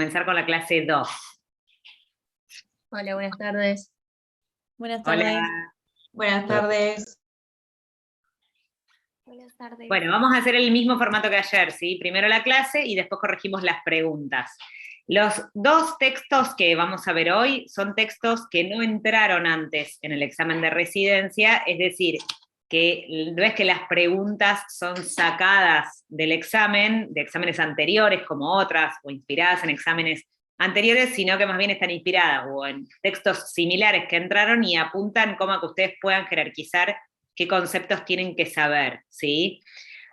comenzar con la clase 2. Hola, buenas tardes. Buenas tardes. Hola. Buenas tardes. Buenas tardes. Bueno, vamos a hacer el mismo formato que ayer, ¿sí? Primero la clase y después corregimos las preguntas. Los dos textos que vamos a ver hoy son textos que no entraron antes en el examen de residencia, es decir, que no es que las preguntas son sacadas del examen, de exámenes anteriores como otras, o inspiradas en exámenes anteriores, sino que más bien están inspiradas o en textos similares que entraron y apuntan como a que ustedes puedan jerarquizar qué conceptos tienen que saber, ¿sí?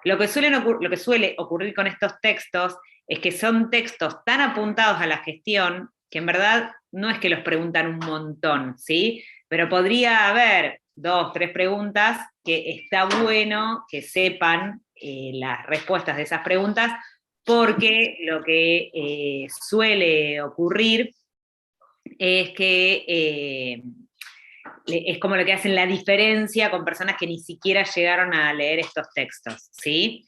Lo que suele ocurrir con estos textos es que son textos tan apuntados a la gestión que en verdad no es que los preguntan un montón, ¿sí? Pero podría haber 2, 3 preguntas que está bueno que sepan las respuestas de esas preguntas, porque lo que suele ocurrir es que es como lo que hacen la diferencia con personas que ni siquiera llegaron a leer estos textos, ¿sí?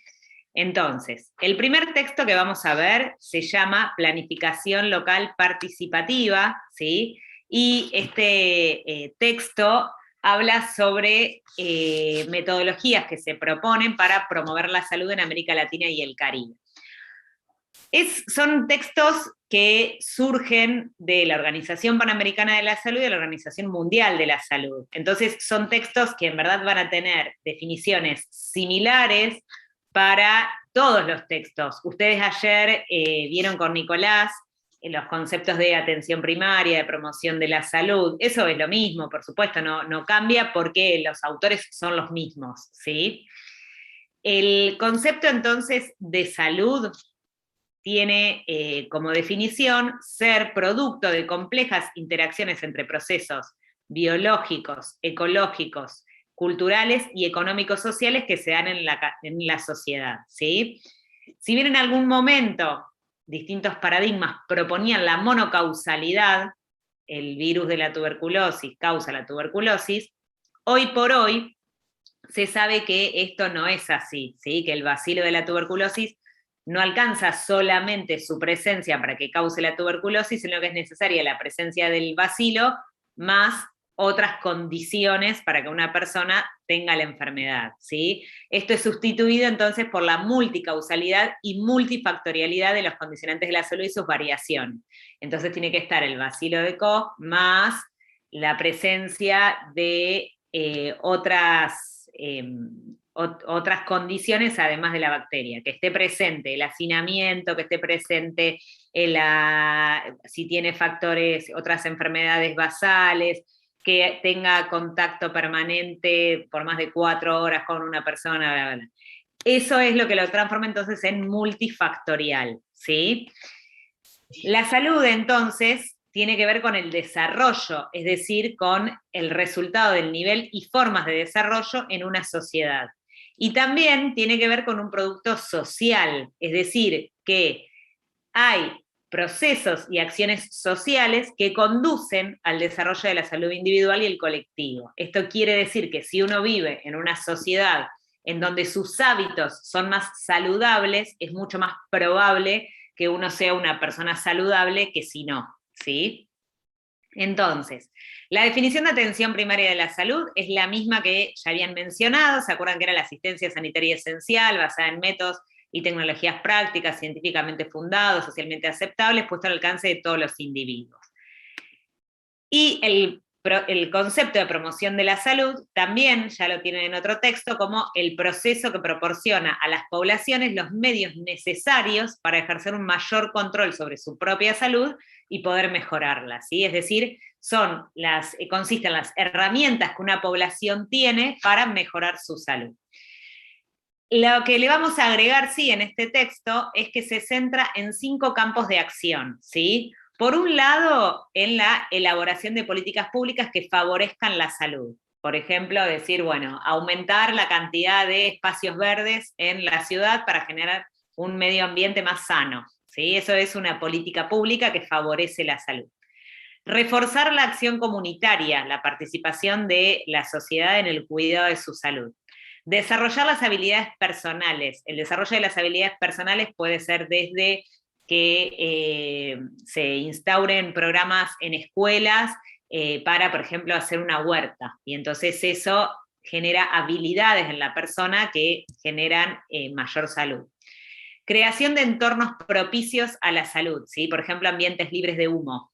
Entonces, el primer texto que vamos a ver se llama Planificación Local Participativa, ¿sí? Y este texto habla sobre metodologías que se proponen para promover la salud en América Latina y el Caribe. Son textos que surgen de la Organización Panamericana de la Salud y de la Organización Mundial de la Salud. Entonces, son textos que en verdad van a tener definiciones similares para todos los textos. Ustedes ayer vieron con Nicolás los conceptos de atención primaria, de promoción de la salud. Eso es lo mismo, por supuesto, no cambia porque los autores son los mismos, ¿sí? El concepto entonces de salud tiene como definición ser producto de complejas interacciones entre procesos biológicos, ecológicos, culturales y económicos sociales que se dan en la sociedad, ¿sí? Si bien en algún momento distintos paradigmas proponían la monocausalidad, el virus de la tuberculosis causa la tuberculosis, hoy por hoy se sabe que esto no es así, ¿sí? Que el bacilo de la tuberculosis no alcanza solamente su presencia para que cause la tuberculosis, sino que es necesaria la presencia del bacilo más otras condiciones para que una persona tenga la enfermedad, ¿sí? Esto es sustituido entonces por la multicausalidad y multifactorialidad de los condicionantes de la salud y sus variaciones. Entonces tiene que estar el bacilo de Koch más la presencia de otras condiciones además de la bacteria, que esté presente el hacinamiento, que esté presente si tiene factores, otras enfermedades basales, que tenga contacto permanente por más de 4 horas con una persona, bla, bla, bla. Eso es lo que lo transforma entonces en multifactorial, ¿sí? La salud entonces tiene que ver con el desarrollo, es decir, con el resultado del nivel y formas de desarrollo en una sociedad. Y también tiene que ver con un producto social, es decir, que hay procesos y acciones sociales que conducen al desarrollo de la salud individual y el colectivo. Esto quiere decir que si uno vive en una sociedad en donde sus hábitos son más saludables, es mucho más probable que uno sea una persona saludable que si no, ¿sí? Entonces, la definición de atención primaria de la salud es la misma que ya habían mencionado. ¿Se acuerdan que era la asistencia sanitaria esencial basada en métodos y tecnologías prácticas, científicamente fundados, socialmente aceptables, puesto al alcance de todos los individuos? Y el concepto de promoción de la salud también ya lo tienen en otro texto como el proceso que proporciona a las poblaciones los medios necesarios para ejercer un mayor control sobre su propia salud y poder mejorarla, ¿sí? Es decir, consisten las herramientas que una población tiene para mejorar su salud. Lo que le vamos a agregar, sí, en este texto es que se centra en 5 campos de acción, ¿sí? Por un lado, en la elaboración de políticas públicas que favorezcan la salud. Por ejemplo, decir, bueno, aumentar la cantidad de espacios verdes en la ciudad para generar un medio ambiente más sano, ¿sí? Eso es una política pública que favorece la salud. Reforzar la acción comunitaria, la participación de la sociedad en el cuidado de su salud. Desarrollar las habilidades personales. El desarrollo de las habilidades personales puede ser desde que se instauren programas en escuelas para, por ejemplo, hacer una huerta. Y entonces eso genera habilidades en la persona que generan mayor salud. Creación de entornos propicios a la salud, ¿sí? Por ejemplo, ambientes libres de humo.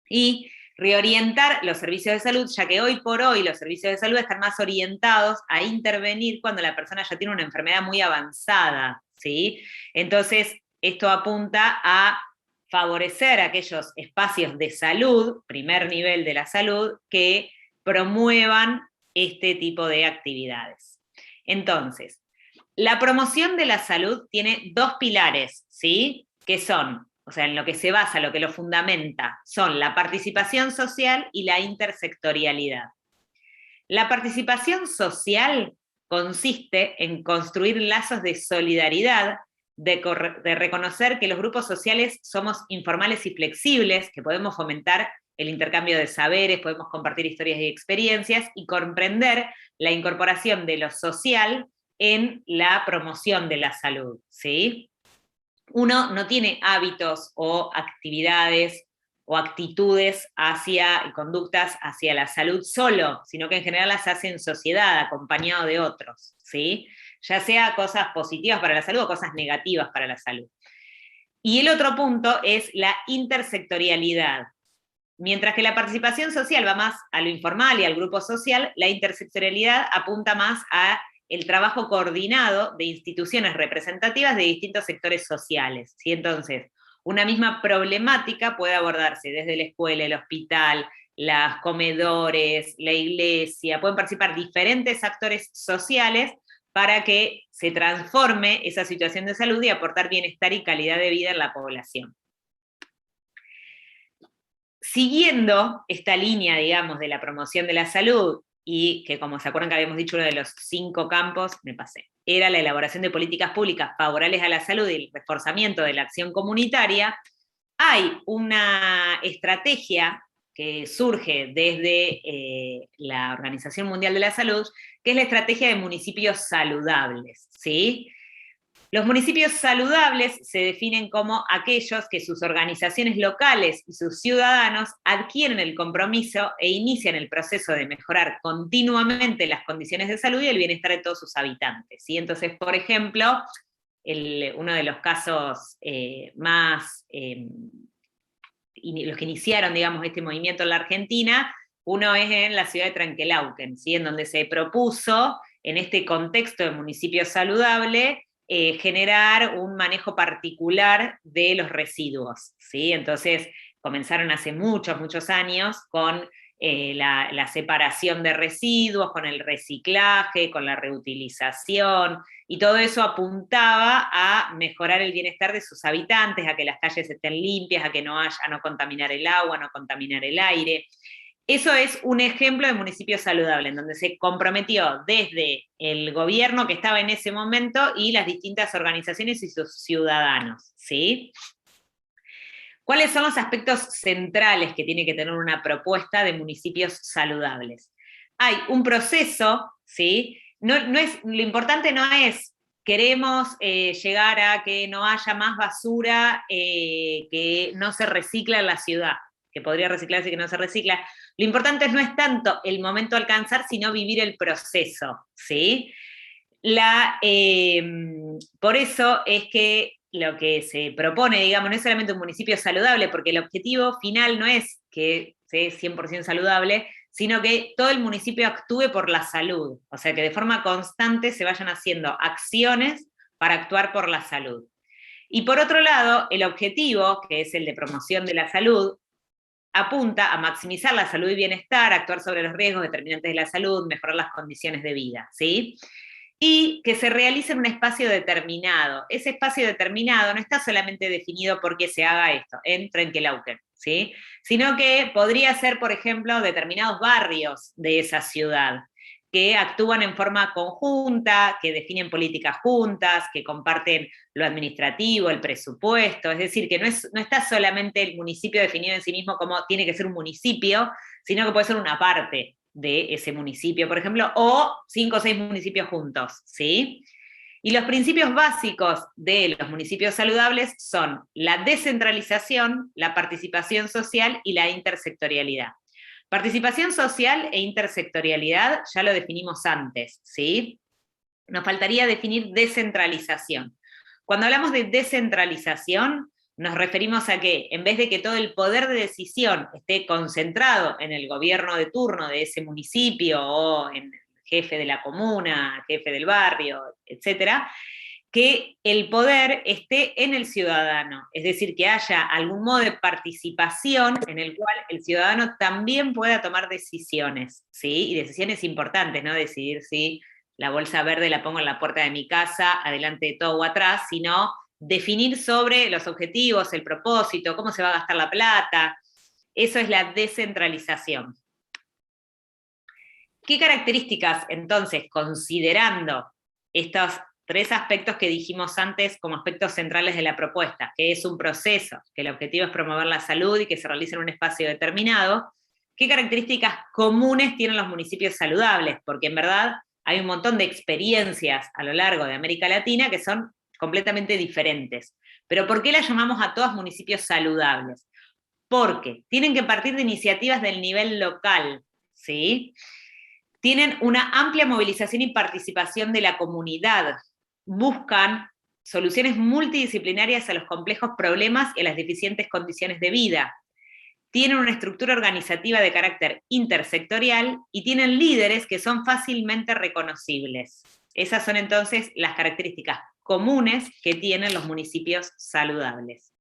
Y reorientar los servicios de salud, ya que hoy por hoy los servicios de salud están más orientados a intervenir cuando la persona ya tiene una enfermedad muy avanzada, ¿sí? Entonces, esto apunta a favorecer aquellos espacios de salud, primer nivel de la salud, que promuevan este tipo de actividades. Entonces, la promoción de la salud tiene dos pilares, ¿sí? Que son, o sea, en lo que se basa, lo que lo fundamenta, son la participación social y la intersectorialidad. La participación social consiste en construir lazos de solidaridad, de reconocer que los grupos sociales somos informales y flexibles, que podemos fomentar el intercambio de saberes, podemos compartir historias y experiencias, y comprender la incorporación de lo social en la promoción de la salud, ¿sí? Uno no tiene hábitos o actividades o actitudes hacia, y conductas hacia la salud solo, sino que en general las hace en sociedad, acompañado de otros, ¿sí? Ya sea cosas positivas para la salud o cosas negativas para la salud. Y el otro punto es la intersectorialidad. Mientras que la participación social va más a lo informal y al grupo social, la intersectorialidad apunta más a el trabajo coordinado de instituciones representativas de distintos sectores sociales, ¿sí? Entonces, una misma problemática puede abordarse desde la escuela, el hospital, los comedores, la iglesia, pueden participar diferentes actores sociales para que se transforme esa situación de salud y aportar bienestar y calidad de vida en la población. Siguiendo esta línea, digamos, de la promoción de la salud, y que como se acuerdan que habíamos dicho, uno de los 5 campos, me pasé, era la elaboración de políticas públicas favorables a la salud y el reforzamiento de la acción comunitaria, hay una estrategia que surge desde la Organización Mundial de la Salud, que es la estrategia de municipios saludables, ¿sí? Los municipios saludables se definen como aquellos que sus organizaciones locales y sus ciudadanos adquieren el compromiso e inician el proceso de mejorar continuamente las condiciones de salud y el bienestar de todos sus habitantes, ¿sí? Entonces, por ejemplo, uno de los casos más, los que iniciaron, digamos, este movimiento en la Argentina, uno es en la ciudad de Trenquelauquen, ¿sí? En donde se propuso, en este contexto de municipio saludable, generar un manejo particular de los residuos, ¿sí? Entonces comenzaron hace muchos, muchos años con la separación de residuos, con el reciclaje, con la reutilización, y todo eso apuntaba a mejorar el bienestar de sus habitantes, a que las calles estén limpias, a que no contaminar el agua, no contaminar el aire. Eso es un ejemplo de municipio saludable, en donde se comprometió desde el gobierno que estaba en ese momento y las distintas organizaciones y sus ciudadanos, ¿sí? ¿Cuáles son los aspectos centrales que tiene que tener una propuesta de municipios saludables? Hay un proceso, ¿sí? Lo importante no es queremos llegar a que no haya más basura que no se recicla en la ciudad, que podría reciclarse y que no se recicla. Lo importante no es tanto el momento a alcanzar, sino vivir el proceso, ¿sí? Por eso es que lo que se propone, digamos, no es solamente un municipio saludable, porque el objetivo final no es que sea 100% saludable, sino que todo el municipio actúe por la salud, o sea, que de forma constante se vayan haciendo acciones para actuar por la salud. Y por otro lado, el objetivo, que es el de promoción de la salud, apunta a maximizar la salud y bienestar, actuar sobre los riesgos determinantes de la salud, mejorar las condiciones de vida, ¿sí? Y que se realice en un espacio determinado. Ese espacio determinado no está solamente definido por qué se haga esto, en Trenquelauquen, ¿sí? Sino que podría ser, por ejemplo, determinados barrios de esa ciudad, que actúan en forma conjunta, que definen políticas juntas, que comparten lo administrativo, el presupuesto, es decir, que no está solamente el municipio definido en sí mismo como tiene que ser un municipio, sino que puede ser una parte de ese municipio, por ejemplo, o 5 o 6 municipios juntos, ¿sí? Y los principios básicos de los municipios saludables son la descentralización, la participación social y la intersectorialidad. Participación social e intersectorialidad ya lo definimos antes, ¿sí? Nos faltaría definir descentralización. Cuando hablamos de descentralización, nos referimos a que en vez de que todo el poder de decisión esté concentrado en el gobierno de turno de ese municipio o en el jefe de la comuna, jefe del barrio, etcétera, que el poder esté en el ciudadano, es decir, que haya algún modo de participación en el cual el ciudadano también pueda tomar decisiones, ¿sí? Y decisiones importantes, no decidir si la bolsa verde la pongo en la puerta de mi casa, adelante de todo o atrás, sino definir sobre los objetivos, el propósito, cómo se va a gastar la plata. Eso es la descentralización. ¿Qué características, entonces, considerando estos 3 aspectos que dijimos antes como aspectos centrales de la propuesta, que es un proceso, que el objetivo es promover la salud y que se realice en un espacio determinado, qué características comunes tienen los municipios saludables? Porque en verdad hay un montón de experiencias a lo largo de América Latina que son completamente diferentes. Pero ¿por qué las llamamos a todos municipios saludables? Porque tienen que partir de iniciativas del nivel local, ¿sí? Tienen una amplia movilización y participación de la comunidad, buscan soluciones multidisciplinarias a los complejos problemas y a las deficientes condiciones de vida, tienen una estructura organizativa de carácter intersectorial y tienen líderes que son fácilmente reconocibles. Esas son entonces las características comunes que tienen los municipios saludables.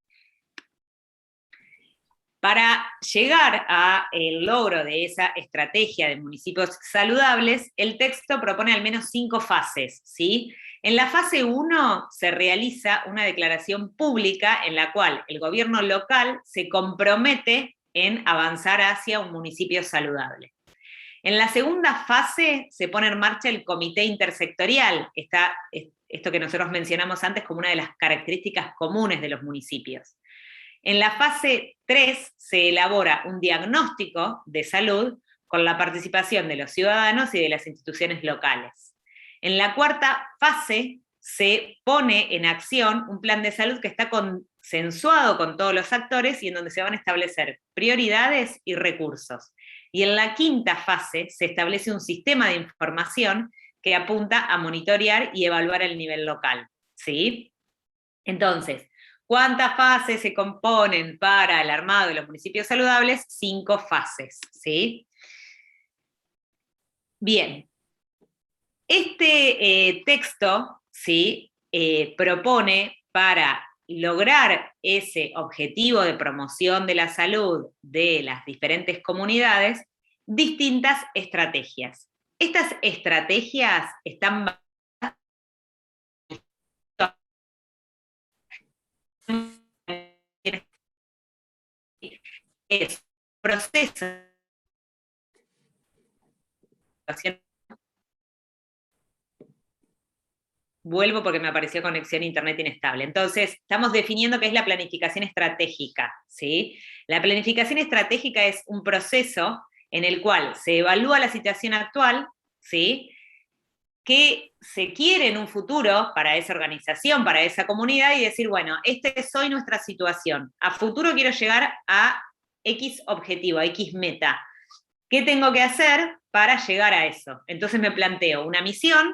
Para llegar al logro de esa estrategia de municipios saludables, el texto propone al menos 5 fases, ¿sí? En la fase 1 se realiza una declaración pública en la cual el gobierno local se compromete en avanzar hacia un municipio saludable. En la segunda fase se pone en marcha el comité intersectorial, esto que nosotros mencionamos antes como una de las características comunes de los municipios. En la fase 3 se elabora un diagnóstico de salud con la participación de los ciudadanos y de las instituciones locales. En la cuarta fase se pone en acción un plan de salud que está consensuado con todos los actores y en donde se van a establecer prioridades y recursos. Y en la quinta fase se establece un sistema de información que apunta a monitorear y evaluar el nivel local, ¿sí? Entonces, ¿cuántas fases se componen para el armado de los municipios saludables? 5 fases, ¿sí? Bien. Este texto, ¿sí? Propone para lograr ese objetivo de promoción de la salud de las diferentes comunidades, distintas estrategias. Estas estrategias están basadas en procesos. Vuelvo porque me apareció conexión a internet inestable. Entonces, estamos definiendo qué es la planificación estratégica, ¿sí? La planificación estratégica es un proceso en el cual se evalúa la situación actual, ¿sí? Qué se quiere en un futuro para esa organización, para esa comunidad, y decir, bueno, esta es hoy nuestra situación. A futuro quiero llegar a X objetivo, a X meta. ¿Qué tengo que hacer para llegar a eso? Entonces me planteo una misión,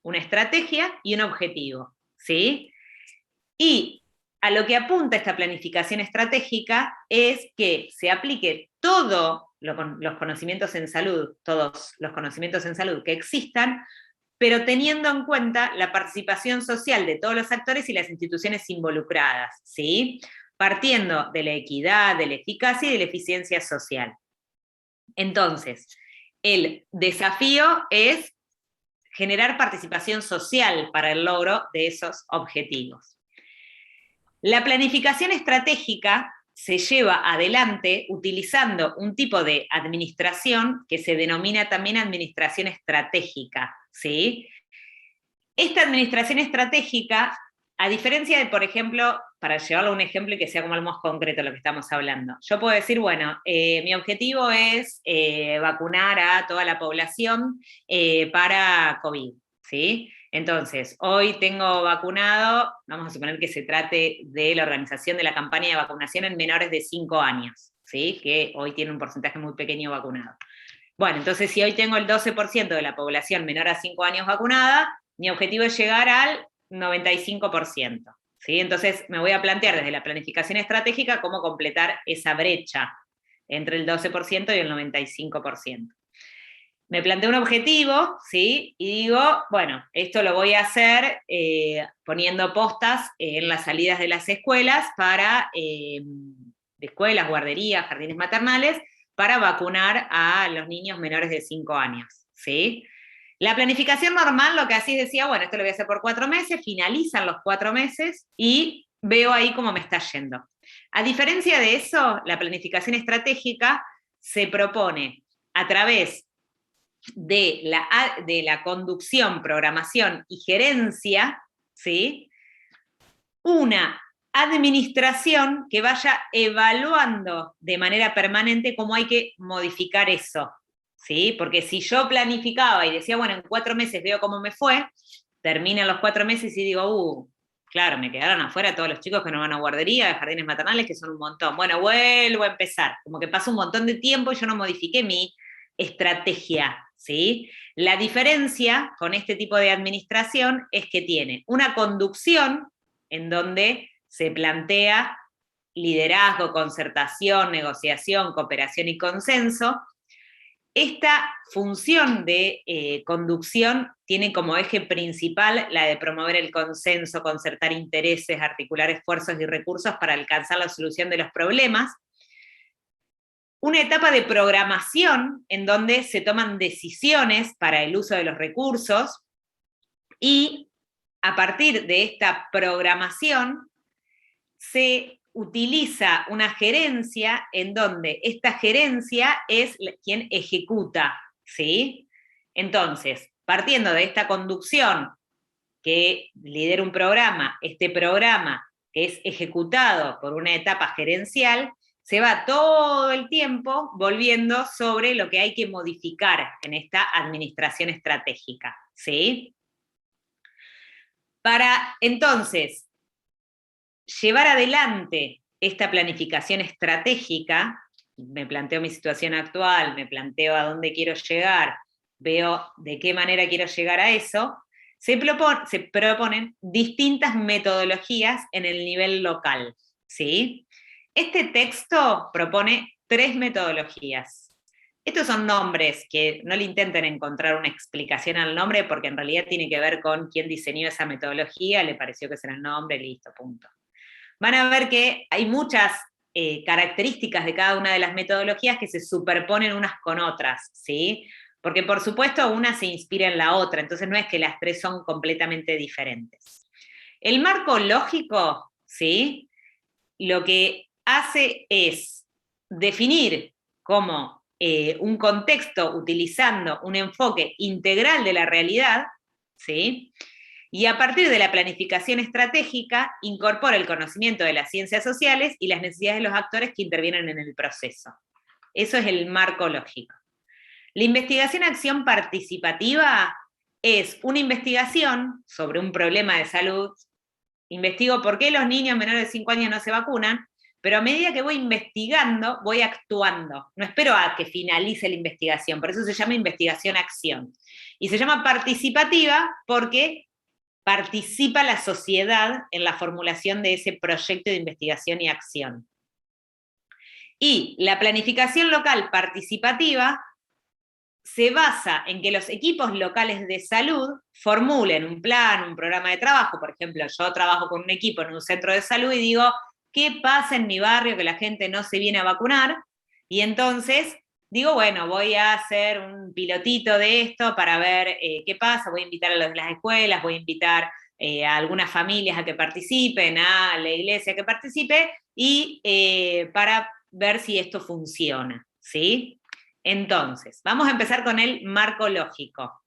una estrategia y un objetivo, ¿sí? Y a lo que apunta esta planificación estratégica es que se aplique todos los conocimientos en salud, todos los conocimientos en salud que existan, pero teniendo en cuenta la participación social de todos los actores y las instituciones involucradas, ¿sí? Partiendo de la equidad, de la eficacia y de la eficiencia social. Entonces, el desafío es generar participación social para el logro de esos objetivos. La planificación estratégica se lleva adelante utilizando un tipo de administración que se denomina también administración estratégica, ¿sí? Esta administración estratégica, a diferencia de, por ejemplo, para llevarlo a un ejemplo y que sea como algo más concreto lo que estamos hablando, yo puedo decir, bueno, mi objetivo es vacunar a toda la población para COVID, ¿sí? Entonces, hoy tengo vacunado, vamos a suponer que se trate de la organización de la campaña de vacunación en menores de 5 años, ¿sí? Que hoy tiene un porcentaje muy pequeño vacunado. Bueno, entonces si hoy tengo el 12% de la población menor a 5 años vacunada, mi objetivo es llegar al 95%, ¿sí? Entonces me voy a plantear desde la planificación estratégica cómo completar esa brecha entre el 12% y el 95%. Me planteo un objetivo, ¿sí? Y digo, bueno, esto lo voy a hacer poniendo postas en las salidas de las escuelas de escuelas, guarderías, jardines maternales, para vacunar a los niños menores de 5 años, ¿sí? La planificación normal lo que así decía, bueno, esto lo voy a hacer por 4 meses, finalizan los 4 meses y veo ahí cómo me está yendo. A diferencia de eso, la planificación estratégica se propone a través de la conducción, programación y gerencia, ¿sí? Una administración que vaya evaluando de manera permanente cómo hay que modificar eso, ¿sí? Porque si yo planificaba y decía, bueno, en 4 meses veo cómo me fue, terminan los 4 meses y digo, claro, me quedaron afuera todos los chicos que no van a guardería, de jardines maternales, que son un montón. Bueno, vuelvo a empezar. Como que pasa un montón de tiempo y yo no modifiqué mi estrategia, ¿sí? La diferencia con este tipo de administración es que tiene una conducción en donde se plantea liderazgo, concertación, negociación, cooperación y consenso. Esta función de conducción tiene como eje principal la de promover el consenso, concertar intereses, articular esfuerzos y recursos para alcanzar la solución de los problemas. Una etapa de programación en donde se toman decisiones para el uso de los recursos y a partir de esta programación se utiliza una gerencia en donde esta gerencia es quien ejecuta, ¿sí? Entonces, partiendo de esta conducción que lidera un programa, este programa que es ejecutado por una etapa gerencial, se va todo el tiempo volviendo sobre lo que hay que modificar en esta administración estratégica, ¿sí? Para entonces llevar adelante esta planificación estratégica, me planteo mi situación actual, me planteo a dónde quiero llegar, veo de qué manera quiero llegar a eso, se proponen distintas metodologías en el nivel local, ¿sí? Este texto propone 3 metodologías. Estos son nombres que no le intenten encontrar una explicación al nombre porque en realidad tiene que ver con quién diseñó esa metodología, le pareció que ese era el nombre, listo, punto. Van a ver que hay muchas características de cada una de las metodologías que se superponen unas con otras, ¿sí? Porque por supuesto una se inspira en la otra, entonces no es que las 3 son completamente diferentes. El marco lógico, ¿sí? Lo que hace es definir como un contexto utilizando un enfoque integral de la realidad, ¿sí? Y a partir de la planificación estratégica, incorpora el conocimiento de las ciencias sociales y las necesidades de los actores que intervienen en el proceso. Eso es el marco lógico. La investigación-acción participativa es una investigación sobre un problema de salud. Investigo por qué los niños menores de 5 años no se vacunan, pero a medida que voy investigando, voy actuando. No espero a que finalice la investigación, por eso se llama investigación-acción. Y se llama participativa porque participa la sociedad en la formulación de ese proyecto de investigación y acción. Y la planificación local participativa se basa en que los equipos locales de salud formulen un plan, un programa de trabajo. Por ejemplo, yo trabajo con un equipo en un centro de salud y digo, ¿qué pasa en mi barrio que la gente no se viene a vacunar? Y entonces digo, bueno, voy a hacer un pilotito de esto para ver qué pasa, voy a invitar a los de las escuelas, voy a invitar a algunas familias a que participen, a la iglesia a que participe, y para ver si esto funciona, ¿sí? Entonces, vamos a empezar con el marco lógico.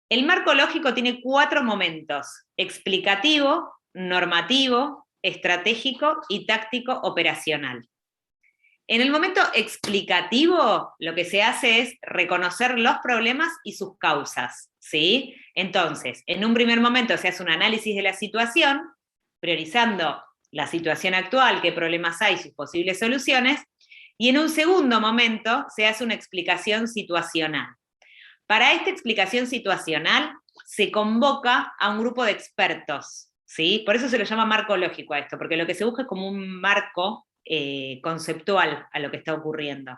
El marco lógico tiene 4 momentos: explicativo, normativo, estratégico y táctico operacional. En el momento explicativo, lo que se hace es reconocer los problemas y sus causas, ¿sí? Entonces, en un primer momento se hace un análisis de la situación, priorizando la situación actual, qué problemas hay, sus posibles soluciones, y en un segundo momento se hace una explicación situacional. Para esta explicación situacional se convoca a un grupo de expertos, ¿sí? Por eso se lo llama marco lógico a esto, porque lo que se busca es como un marco conceptual a lo que está ocurriendo.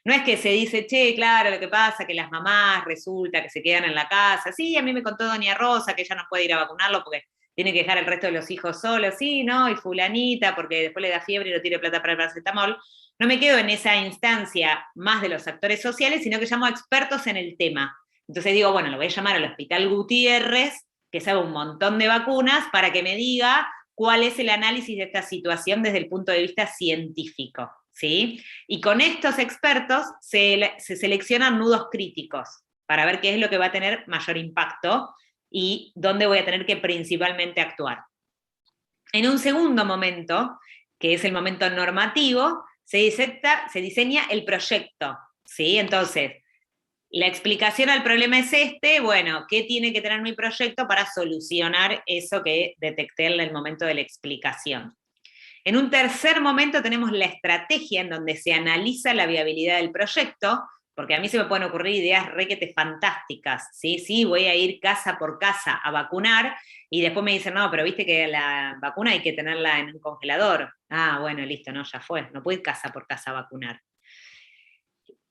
No es que se dice, che, claro, lo que pasa, que las mamás resulta que se quedan en la casa, sí, a mí me contó doña Rosa que ella no puede ir a vacunarlo porque tiene que dejar el resto de los hijos solos, sí, ¿no? Y fulanita, porque después le da fiebre y no tiene plata para el paracetamol. No me quedo en esa instancia más de los actores sociales, sino que llamo a expertos en el tema. Entonces digo, bueno, lo voy a llamar al Hospital Gutiérrez, que sabe un montón de vacunas, para que me diga cuál es el análisis de esta situación desde el punto de vista científico, ¿sí? Y con estos expertos se seleccionan nudos críticos para ver qué es lo que va a tener mayor impacto y dónde voy a tener que principalmente actuar. En un segundo momento, que es el momento normativo, se diseña el proyecto, ¿sí? Entonces, la explicación al problema es bueno, ¿qué tiene que tener mi proyecto para solucionar eso que detecté en el momento de la explicación? En un tercer momento tenemos la estrategia en donde se analiza la viabilidad del proyecto, porque a mí se me pueden ocurrir ideas requete fantásticas, ¿sí? Sí, voy a ir casa por casa a vacunar, y después me dicen, no, pero viste que la vacuna hay que tenerla en un congelador. Ah, bueno, listo, no, ya fue, no puedo ir casa por casa a vacunar.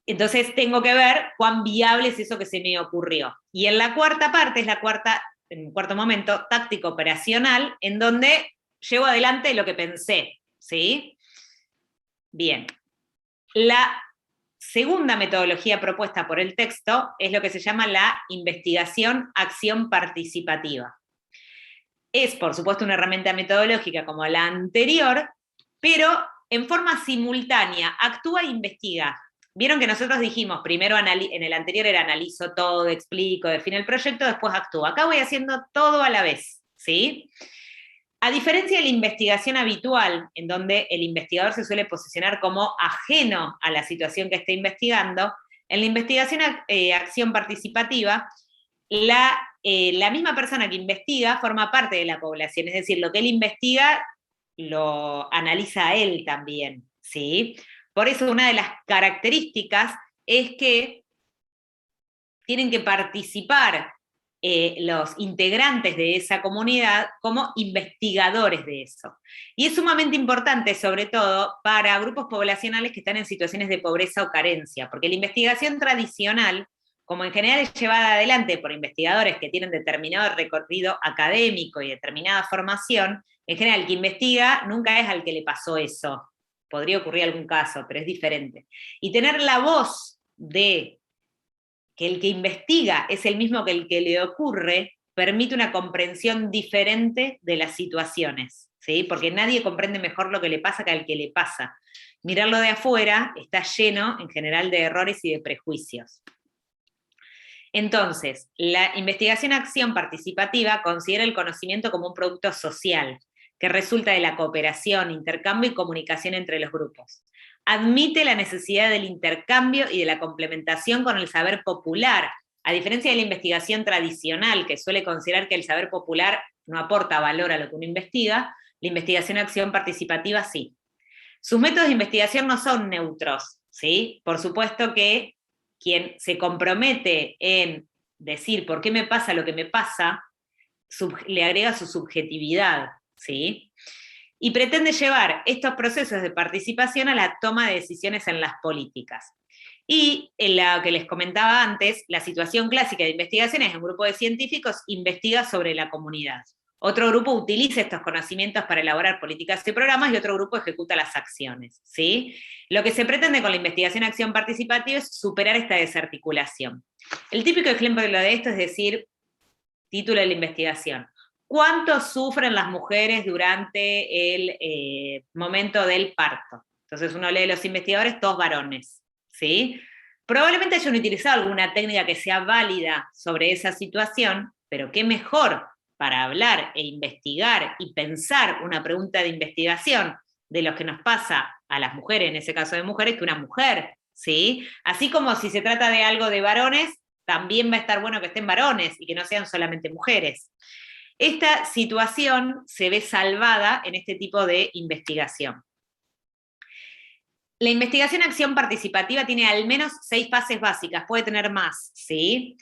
Entonces tengo que ver cuán viable es eso que se me ocurrió. Y en la cuarta parte, en un cuarto momento, táctico operacional, en donde llevo adelante lo que pensé, ¿sí? Bien. La segunda metodología propuesta por el texto es lo que se llama la investigación-acción participativa. Es, por supuesto, una herramienta metodológica como la anterior, pero en forma simultánea actúa e investiga. Vieron que nosotros dijimos, primero en el anterior era analizo todo, explico, defino el proyecto, después actúo. Acá voy haciendo todo a la vez, ¿sí? A diferencia de la investigación habitual, en donde el investigador se suele posicionar como ajeno a la situación que está investigando, en la investigación acción participativa, la misma persona que investiga forma parte de la población, es decir, lo que él investiga lo analiza a él también, ¿sí? Por eso una de las características es que tienen que participar los integrantes de esa comunidad como investigadores de eso. Y es sumamente importante, sobre todo, para grupos poblacionales que están en situaciones de pobreza o carencia, porque la investigación tradicional, como en general es llevada adelante por investigadores que tienen determinado recorrido académico y determinada formación, en general el que investiga nunca es al que le pasó eso. Podría ocurrir algún caso, pero es diferente. Y tener la voz de que el que investiga es el mismo que el que le ocurre, permite una comprensión diferente de las situaciones, ¿sí? Porque nadie comprende mejor lo que le pasa que al que le pasa. Mirarlo de afuera está lleno, en general, de errores y de prejuicios. Entonces, la investigación-acción participativa considera el conocimiento como un producto social, que resulta de la cooperación, intercambio y comunicación entre los grupos. Admite la necesidad del intercambio y de la complementación con el saber popular, a diferencia de la investigación tradicional, que suele considerar que el saber popular no aporta valor a lo que uno investiga, la investigación-acción participativa sí. Sus métodos de investigación no son neutros, ¿sí? Por supuesto que quien se compromete en decir por qué me pasa lo que me pasa, le agrega su subjetividad, ¿sí? Y pretende llevar estos procesos de participación a la toma de decisiones en las políticas. Y en lo que les comentaba antes, la situación clásica de investigación es un grupo de científicos investiga sobre la comunidad. Otro grupo utiliza estos conocimientos para elaborar políticas y programas y otro grupo ejecuta las acciones, ¿sí? Lo que se pretende con la investigación-acción participativa es superar esta desarticulación. El típico ejemplo de esto es decir, título de la investigación, ¿cuánto sufren las mujeres durante el momento del parto? Entonces uno lee los investigadores, todos varones, ¿sí? Probablemente hayan utilizado alguna técnica que sea válida sobre esa situación, pero qué mejor para hablar e investigar y pensar una pregunta de investigación de lo que nos pasa a las mujeres, en ese caso de mujeres, que una mujer, ¿sí? Así como si se trata de algo de varones, también va a estar bueno que estén varones y que no sean solamente mujeres. Esta situación se ve salvada en este tipo de investigación. La investigación acción participativa tiene al menos 6 fases básicas, puede tener más, ¿sí?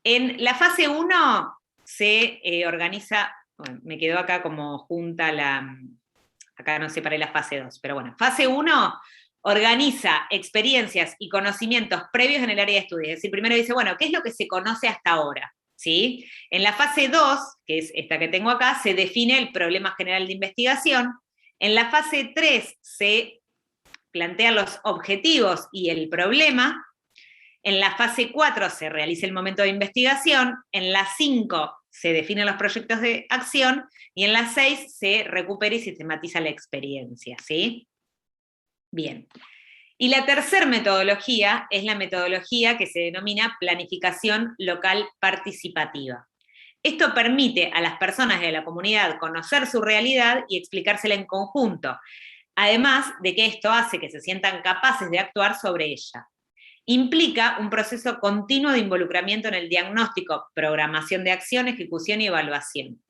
En la fase 1 se organiza, bueno, me quedó acá como junta acá no separé la fase 2, pero bueno, fase 1 organiza experiencias y conocimientos previos en el área de estudio, es decir, primero dice, bueno, ¿qué es lo que se conoce hasta ahora? ¿Sí? En la fase 2, que es esta que tengo acá, se define el problema general de investigación. En la fase 3 se plantean los objetivos y el problema. En la fase 4 se realiza el momento de investigación. En la 5 se definen los proyectos de acción. Y en la 6 se recupera y sistematiza la experiencia, ¿sí? Bien. Y la tercera metodología es la metodología que se denomina planificación local participativa. Esto permite a las personas de la comunidad conocer su realidad y explicársela en conjunto, además de que esto hace que se sientan capaces de actuar sobre ella. Implica un proceso continuo de involucramiento en el diagnóstico, programación de acción, ejecución y evaluación.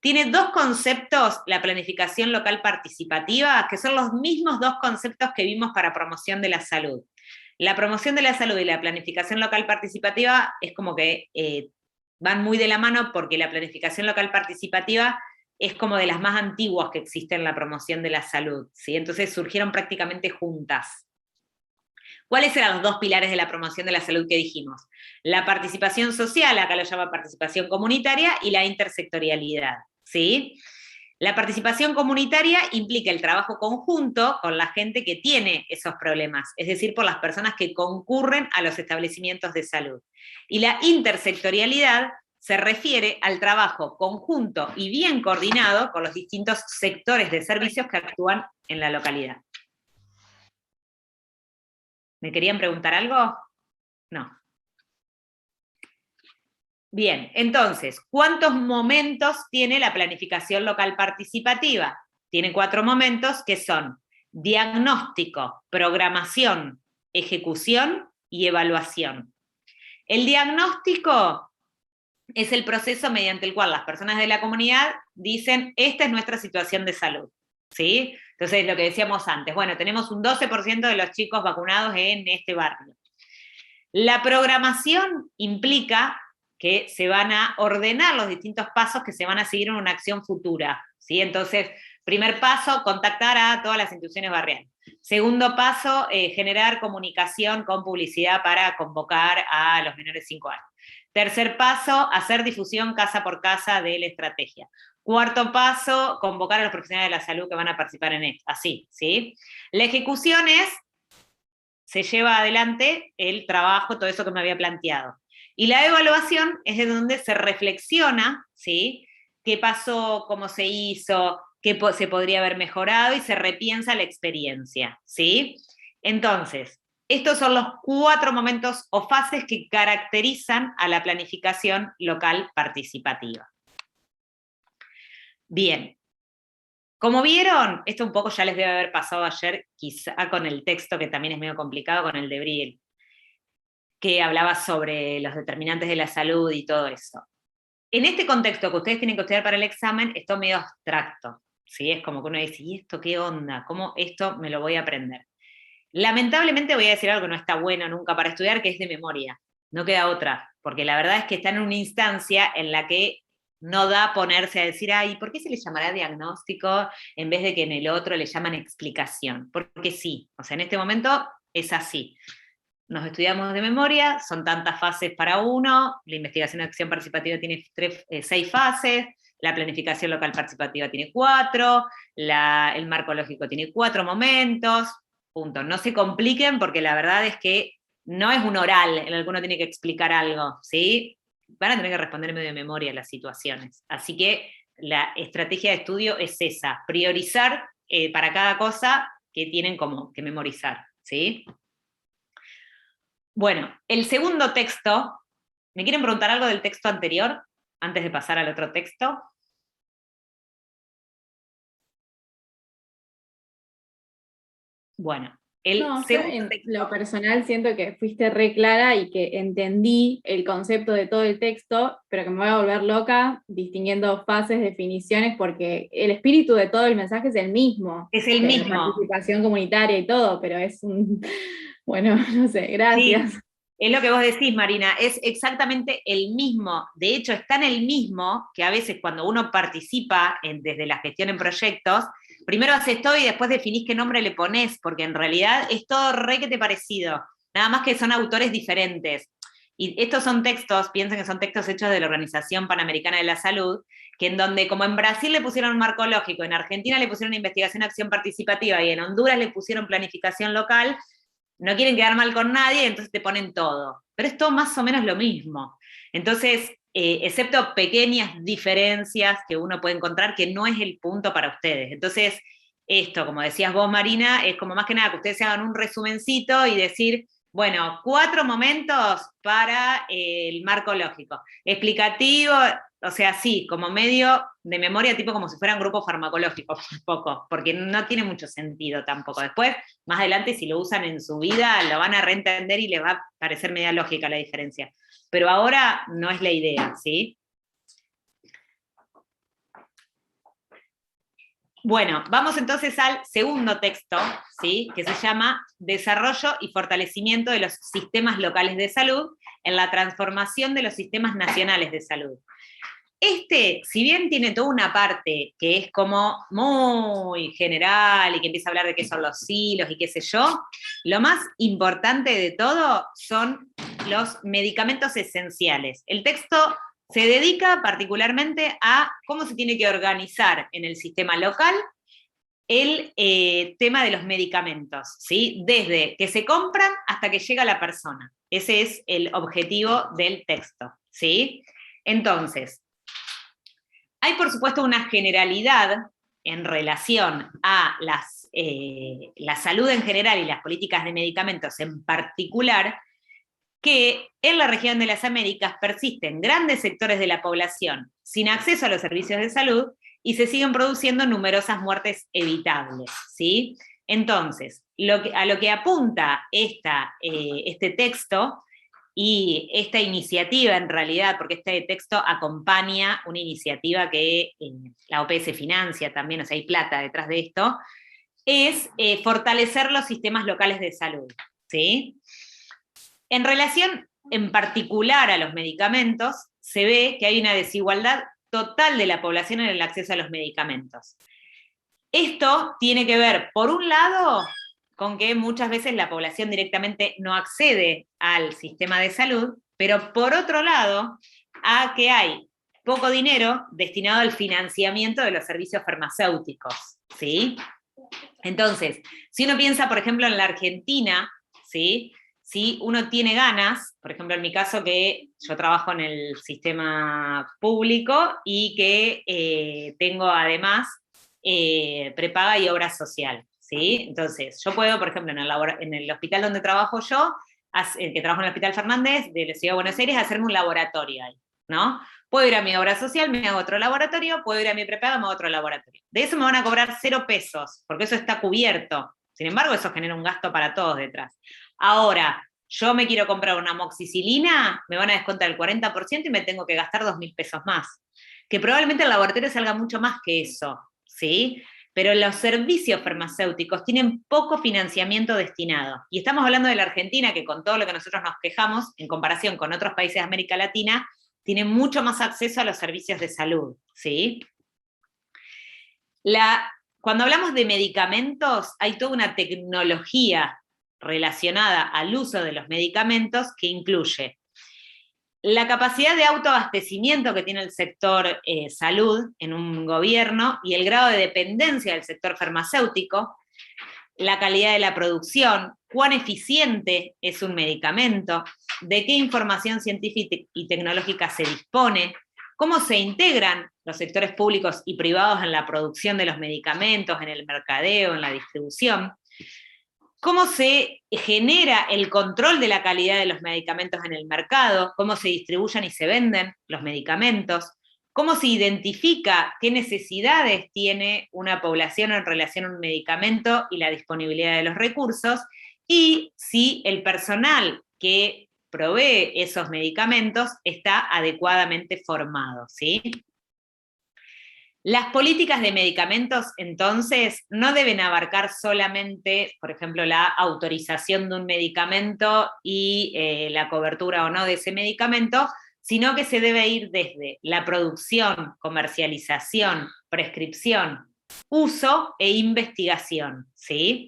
Tiene 2 conceptos, la planificación local participativa, que son los mismos 2 conceptos que vimos para promoción de la salud. La promoción de la salud y la planificación local participativa es como que van muy de la mano, porque la planificación local participativa es como de las más antiguas que existen en la promoción de la salud, ¿sí? Entonces surgieron prácticamente juntas. ¿Cuáles eran los 2 pilares de la promoción de la salud que dijimos? La participación social, acá lo llama participación comunitaria, y la intersectorialidad, ¿sí? La participación comunitaria implica el trabajo conjunto con la gente que tiene esos problemas, es decir, por las personas que concurren a los establecimientos de salud. Y la intersectorialidad se refiere al trabajo conjunto y bien coordinado con los distintos sectores de servicios que actúan en la localidad. ¿Me querían preguntar algo? No. Bien, entonces, ¿cuántos momentos tiene la planificación local participativa? Tiene 4 momentos que son diagnóstico, programación, ejecución y evaluación. El diagnóstico es el proceso mediante el cual las personas de la comunidad dicen, esta es nuestra situación de salud, ¿sí? Entonces, lo que decíamos antes, bueno, tenemos un 12% de los chicos vacunados en este barrio. La programación implica que se van a ordenar los distintos pasos que se van a seguir en una acción futura, ¿sí? Entonces, primer paso, contactar a todas las instituciones barriales. Segundo paso, generar comunicación con publicidad para convocar a los menores de 5 años. Tercer paso, hacer difusión casa por casa de la estrategia. Cuarto paso, convocar a los profesionales de la salud que van a participar en esto, así, ¿sí? La ejecución es, se lleva adelante el trabajo, todo eso que me había planteado. Y la evaluación es de donde se reflexiona, ¿sí? ¿Qué pasó, cómo se hizo, qué se podría haber mejorado y se repiensa la experiencia, ¿sí? Entonces, estos son los 4 momentos o fases que caracterizan a la planificación local participativa. Bien. Como vieron, esto un poco ya les debe haber pasado ayer, quizá con el texto que también es medio complicado, con el de Briel, que hablaba sobre los determinantes de la salud y todo eso. En este contexto que ustedes tienen que estudiar para el examen, esto es medio abstracto, ¿sí? Es como que uno dice, ¿y esto qué onda? ¿Cómo esto me lo voy a aprender? Lamentablemente voy a decir algo que no está bueno nunca para estudiar, que es de memoria. No queda otra, porque la verdad es que está en una instancia en la que no da ponerse a decir, ay, ¿por qué se le llamará diagnóstico en vez de que en el otro le llaman explicación? Porque sí, o sea, en este momento es así. Nos estudiamos de memoria, son tantas fases para uno, la investigación de acción participativa tiene 6 fases, la planificación local participativa tiene 4, el marco lógico tiene 4 momentos, punto. No se compliquen porque la verdad es que no es un oral en el que uno tiene que explicar algo, ¿sí? Van a tener que responder medio de memoria las situaciones. Así que la estrategia de estudio es esa, priorizar para cada cosa que tienen como que memorizar, ¿sí? Bueno, el segundo texto, ¿me quieren preguntar algo del texto anterior antes de pasar al otro texto? Bueno, el No, yo segundo en texto, lo personal siento que fuiste re clara y que entendí el concepto de todo el texto, pero que me voy a volver loca distinguiendo fases, definiciones, porque el espíritu de todo el mensaje es el mismo, es el de la mismo. participación comunitaria y todo, pero es un, bueno, no sé, gracias. Sí, es lo que vos decís, Marina, es exactamente el mismo. De hecho, es tan el mismo que a veces cuando uno participa desde la gestión en proyectos, primero haces todo y después definís qué nombre le ponés, porque en realidad es todo re que te parecido. Nada más que son autores diferentes. Y estos son textos, piensen que son textos hechos de la Organización Panamericana de la Salud, que en donde, como en Brasil le pusieron un marco lógico, en Argentina le pusieron investigación, acción participativa y en Honduras le pusieron planificación local, no quieren quedar mal con nadie, entonces te ponen todo. Pero es todo más o menos lo mismo. Entonces, excepto pequeñas diferencias que uno puede encontrar, que no es el punto para ustedes. Entonces, esto, como decías vos, Marina, es como más que nada que ustedes se hagan un resumencito y decir, bueno, 4 momentos para el marco lógico. Explicativo, o sea, sí, como medio de memoria, tipo como si fueran grupos farmacológicos, un poco, porque no tiene mucho sentido tampoco. Después, más adelante, si lo usan en su vida, lo van a reentender y les va a parecer media lógica la diferencia. Pero ahora no es la idea, ¿sí? Bueno, vamos entonces al segundo texto, ¿sí? Que se llama Desarrollo y fortalecimiento de los sistemas locales de salud en la transformación de los sistemas nacionales de salud. Si bien tiene toda una parte que es como muy general y que empieza a hablar de qué son los hilos y qué sé yo, lo más importante de todo son los medicamentos esenciales. El texto se dedica particularmente a cómo se tiene que organizar en el sistema local el tema de los medicamentos, ¿sí? Desde que se compran hasta que llega a la persona. Ese es el objetivo del texto, ¿sí? Entonces, hay, por supuesto, una generalidad en relación a la salud en general y las políticas de medicamentos en particular, que en la región de las Américas persisten grandes sectores de la población sin acceso a los servicios de salud y se siguen produciendo numerosas muertes evitables, ¿sí? Entonces, a lo que apunta este texto y esta iniciativa en realidad, porque este texto acompaña una iniciativa que la OPS financia también, o sea, hay plata detrás de esto, es fortalecer los sistemas locales de salud, ¿sí? En relación en particular a los medicamentos, se ve que hay una desigualdad total de la población en el acceso a los medicamentos. Esto tiene que ver, por un lado, con que muchas veces la población directamente no accede al sistema de salud, pero por otro lado, a que hay poco dinero destinado al financiamiento de los servicios farmacéuticos, ¿sí? Entonces, si uno piensa, por ejemplo, en la Argentina, ¿sí? Si uno tiene ganas, por ejemplo, en mi caso que yo trabajo en el sistema público y que tengo además prepaga y obra social, ¿sí? Entonces, yo puedo, por ejemplo, en el hospital donde trabajo yo, que trabajo en el Hospital Fernández de la Ciudad de Buenos Aires, hacerme un laboratorio ahí, ¿no? Puedo ir a mi obra social, me hago otro laboratorio, puedo ir a mi prepaga, me hago otro laboratorio. De eso me van a cobrar 0 pesos, porque eso está cubierto. Sin embargo, eso genera un gasto para todos detrás. Ahora, yo me quiero comprar una amoxicilina, me van a descontar el 40% y me tengo que gastar 2.000 pesos más. Que probablemente el laboratorio salga mucho más que eso, ¿sí? Pero los servicios farmacéuticos tienen poco financiamiento destinado. Y estamos hablando de la Argentina, que con todo lo que nosotros nos quejamos, en comparación con otros países de América Latina, tiene mucho más acceso a los servicios de salud, ¿sí? Cuando hablamos de medicamentos, hay toda una tecnología relacionada al uso de los medicamentos que incluye la capacidad de autoabastecimiento que tiene el sector salud en un gobierno y el grado de dependencia del sector farmacéutico, la calidad de la producción, cuán eficiente es un medicamento, de qué información científica y tecnológica se dispone, cómo se integran los sectores públicos y privados en la producción de los medicamentos, en el mercadeo, en la distribución, cómo se genera el control de la calidad de los medicamentos en el mercado, cómo se distribuyen y se venden los medicamentos, cómo se identifica qué necesidades tiene una población en relación a un medicamento y la disponibilidad de los recursos, y si el personal que provee esos medicamentos está adecuadamente formado, ¿sí? Las políticas de medicamentos, entonces, no deben abarcar solamente, por ejemplo, la autorización de un medicamento y la cobertura o no de ese medicamento, sino que se debe ir desde la producción, comercialización, prescripción, uso e investigación, ¿sí?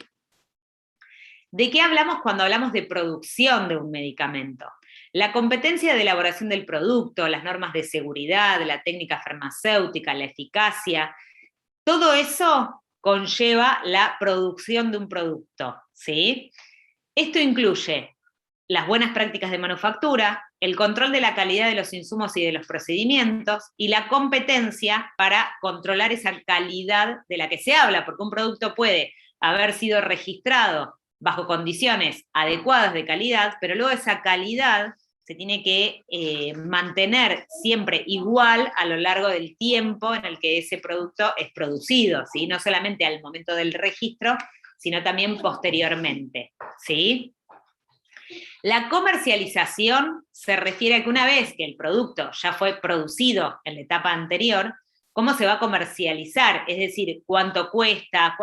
¿De qué hablamos cuando hablamos de producción de un medicamento? La competencia de elaboración del producto, las normas de seguridad, la técnica farmacéutica, la eficacia, todo eso conlleva la producción de un producto, ¿sí? Esto incluye las buenas prácticas de manufactura, el control de la calidad de los insumos y de los procedimientos, y la competencia para controlar esa calidad de la que se habla, porque un producto puede haber sido registrado bajo condiciones adecuadas de calidad, pero luego esa calidad se tiene que mantener siempre igual a lo largo del tiempo en el que ese producto es producido, ¿sí? No solamente al momento del registro, sino también posteriormente, ¿sí? La comercialización se refiere a que una vez que el producto ya fue producido en la etapa anterior, ¿cómo se va a comercializar? Es decir, cuánto cuesta,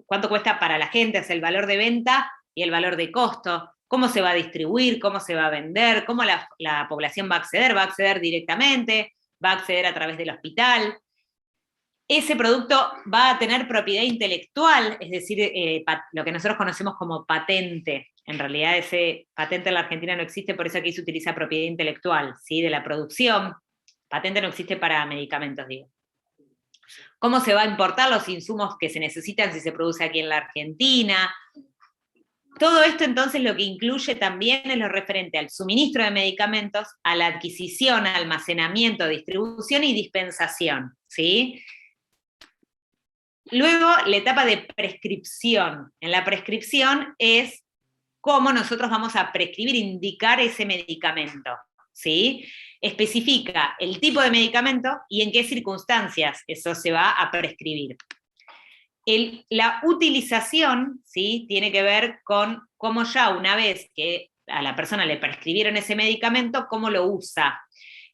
cuánto cuesta para la gente, es el valor de venta y el valor de costo, cómo se va a distribuir, cómo se va a vender, cómo la población va a acceder directamente, va a acceder a través del hospital. Ese producto va a tener propiedad intelectual, es decir, lo que nosotros conocemos como patente. En realidad ese patente en la Argentina no existe, por eso aquí se utiliza propiedad intelectual, ¿sí? De la producción. Patente no existe para medicamentos, digo. Cómo se va a importar los insumos que se necesitan si se produce aquí en la Argentina. Todo esto entonces lo que incluye también es lo referente al suministro de medicamentos, a la adquisición, almacenamiento, distribución y dispensación, ¿sí? Luego, la etapa de prescripción. En la prescripción es cómo nosotros vamos a prescribir, indicar ese medicamento, ¿sí? Especifica el tipo de medicamento y en qué circunstancias eso se va a prescribir. La utilización, ¿sí? Tiene que ver con cómo ya una vez que a la persona le prescribieron ese medicamento, cómo lo usa.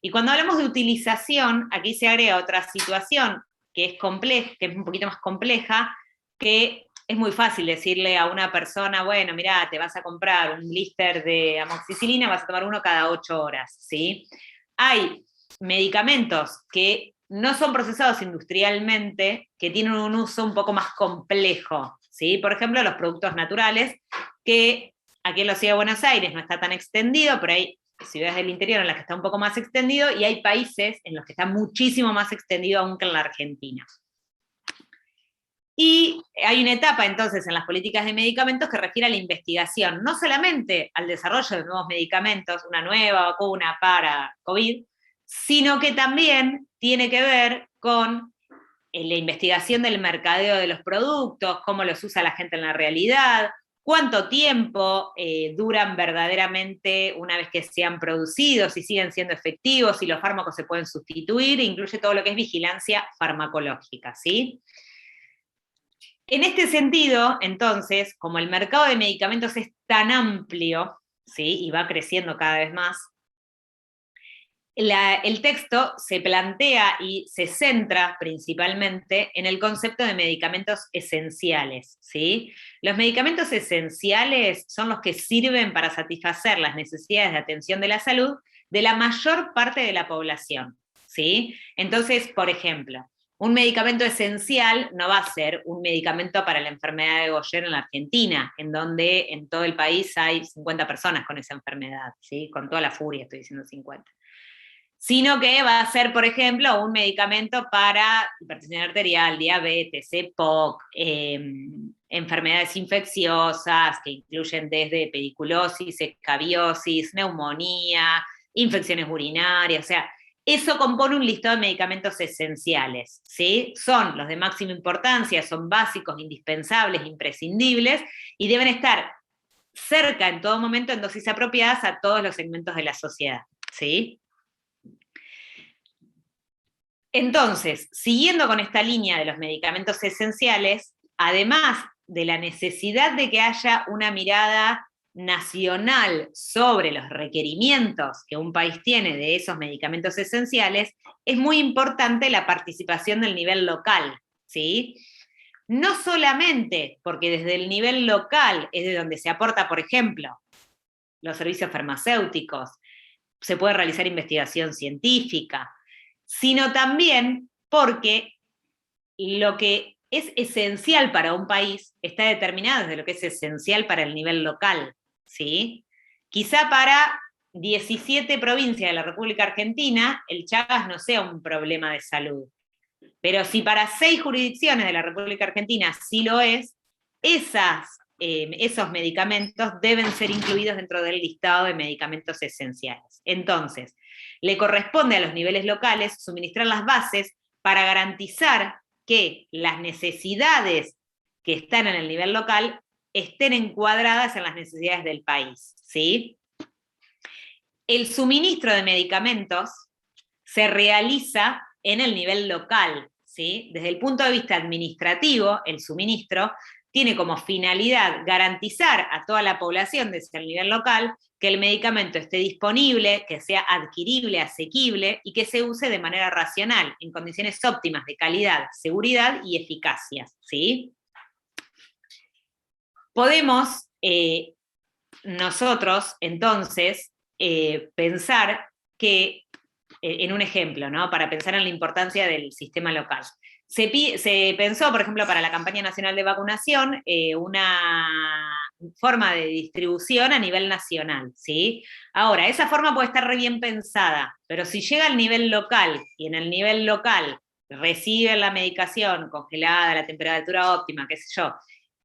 Y cuando hablamos de utilización, aquí se agrega otra situación que es compleja, que es un poquito más compleja, que es muy fácil decirle a una persona, bueno, mirá, te vas a comprar un blister de amoxicilina, vas a tomar uno cada 8 horas, ¿sí? Hay medicamentos que no son procesados industrialmente, que tienen un uso un poco más complejo, ¿sí? Por ejemplo, los productos naturales, que aquí en la ciudad de Buenos Aires no está tan extendido, pero hay ciudades del interior en las que está un poco más extendido, y hay países en los que está muchísimo más extendido aún que en la Argentina. Y hay una etapa entonces en las políticas de medicamentos que refiere a la investigación, no solamente al desarrollo de nuevos medicamentos, una nueva vacuna para COVID, sino que también tiene que ver con la investigación del mercadeo de los productos, cómo los usa la gente en la realidad, cuánto tiempo duran verdaderamente una vez que se han producido, si siguen siendo efectivos, si los fármacos se pueden sustituir, e incluye todo lo que es vigilancia farmacológica, ¿sí? En este sentido, entonces, como el mercado de medicamentos es tan amplio, ¿sí? Y va creciendo cada vez más, el texto se plantea y se centra principalmente en el concepto de medicamentos esenciales, ¿sí? Los medicamentos esenciales son los que sirven para satisfacer las necesidades de atención de la salud de la mayor parte de la población, ¿sí? Entonces, por ejemplo, un medicamento esencial no va a ser un medicamento para la enfermedad de Gaucher en la Argentina, en donde en todo el país hay 50 personas con esa enfermedad, ¿sí? Con toda la furia estoy diciendo 50. Sino que va a ser, por ejemplo, un medicamento para hipertensión arterial, diabetes, EPOC, enfermedades infecciosas que incluyen desde pediculosis, escabiosis, neumonía, infecciones urinarias, o sea, eso compone un listado de medicamentos esenciales, ¿sí? Son los de máxima importancia, son básicos, indispensables, imprescindibles, y deben estar cerca en todo momento en dosis apropiadas a todos los segmentos de la sociedad, ¿sí? Entonces, siguiendo con esta línea de los medicamentos esenciales, además de la necesidad de que haya una mirada nacional sobre los requerimientos que un país tiene de esos medicamentos esenciales, es muy importante la participación del nivel local, ¿sí? No solamente porque desde el nivel local es de donde se aporta, por ejemplo, los servicios farmacéuticos, se puede realizar investigación científica, sino también porque lo que es esencial para un país está determinado desde lo que es esencial para el nivel local, ¿sí? Quizá para 17 provincias de la República Argentina el Chagas no sea un problema de salud, pero si para 6 jurisdicciones de la República Argentina sí lo es, esos medicamentos deben ser incluidos dentro del listado de medicamentos esenciales. Entonces, le corresponde a los niveles locales suministrar las bases para garantizar que las necesidades que están en el nivel local estén encuadradas en las necesidades del país, ¿sí? El suministro de medicamentos se realiza en el nivel local, ¿sí? Desde el punto de vista administrativo, el suministro tiene como finalidad garantizar a toda la población desde el nivel local que el medicamento esté disponible, que sea adquirible, asequible y que se use de manera racional, en condiciones óptimas de calidad, seguridad y eficacia, ¿sí? Podemos nosotros, entonces, pensar que, en un ejemplo, ¿no? Para pensar en la importancia del sistema local. Se pensó, por ejemplo, para la campaña nacional de vacunación, una forma de distribución a nivel nacional, ¿sí? Ahora, esa forma puede estar re bien pensada, pero si llega al nivel local, y en el nivel local reciben la medicación congelada, a la temperatura óptima, qué sé yo,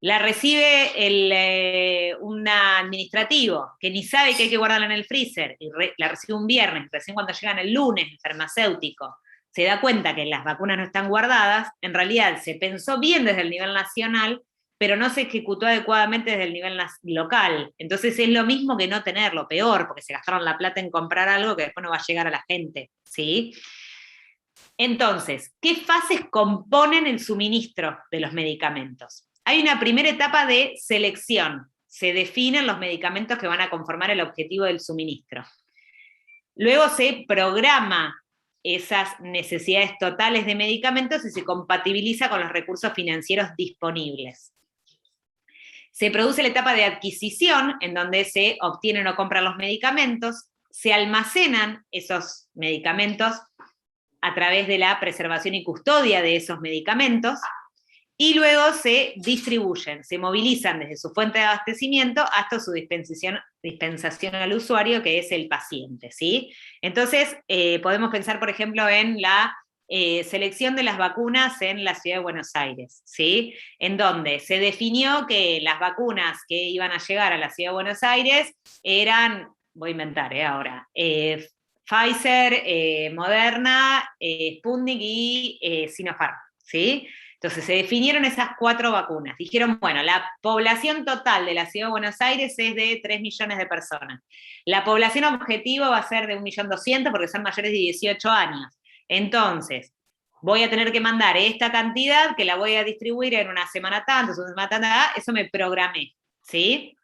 la recibe un administrativo que ni sabe que hay que guardarla en el freezer, y la recibe un viernes, recién cuando llegan el lunes, el farmacéutico, se da cuenta que las vacunas no están guardadas, en realidad se pensó bien desde el nivel nacional, pero no se ejecutó adecuadamente desde el nivel local. Entonces es lo mismo que no tenerlo, peor, porque se gastaron la plata en comprar algo que después no va a llegar a la gente, ¿sí? Entonces, ¿qué fases componen el suministro de los medicamentos? Hay una primera etapa de selección. Se definen los medicamentos que van a conformar el objetivo del suministro. Luego se programa esas necesidades totales de medicamentos y se compatibiliza con los recursos financieros disponibles. Se produce la etapa de adquisición, en donde se obtienen o compran los medicamentos, se almacenan esos medicamentos a través de la preservación y custodia de esos medicamentos, y luego se distribuyen, se movilizan desde su fuente de abastecimiento hasta su dispensación al usuario, que es el paciente, ¿sí? Entonces, podemos pensar, por ejemplo, en la selección de las vacunas en la Ciudad de Buenos Aires, ¿sí? En donde se definió que las vacunas que iban a llegar a la Ciudad de Buenos Aires eran, voy a inventar ahora, Pfizer, Moderna, Sputnik y Sinopharm, ¿sí? Entonces se definieron esas 4 vacunas. Dijeron, bueno, la población total de la Ciudad de Buenos Aires es de 3 millones de personas. La población objetivo va a ser de 1.200.000 porque son mayores de 18 años. Entonces, voy a tener que mandar esta cantidad que la voy a distribuir en una semana tanto, una semana tanta, eso me programé, ¿sí?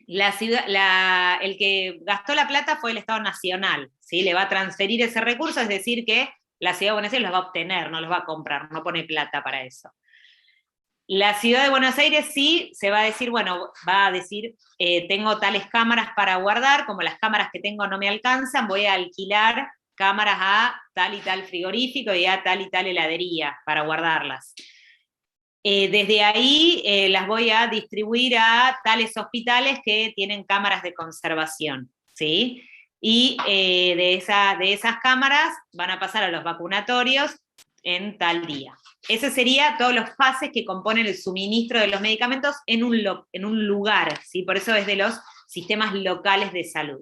El que gastó la plata fue el Estado Nacional, ¿sí? Le va a transferir ese recurso, es decir que la Ciudad de Buenos Aires los va a obtener, no los va a comprar, no pone plata para eso. La Ciudad de Buenos Aires sí se va a decir, bueno, va a decir, tengo tales cámaras para guardar, como las cámaras que tengo no me alcanzan, voy a alquilar cámaras a tal y tal frigorífico y a tal y tal heladería para guardarlas. Desde ahí las voy a distribuir a tales hospitales que tienen cámaras de conservación, ¿sí? Y de esas cámaras van a pasar a los vacunatorios en tal día. Ese sería todas las fases que componen el suministro de los medicamentos en un lugar, ¿sí? Por eso es de los sistemas locales de salud.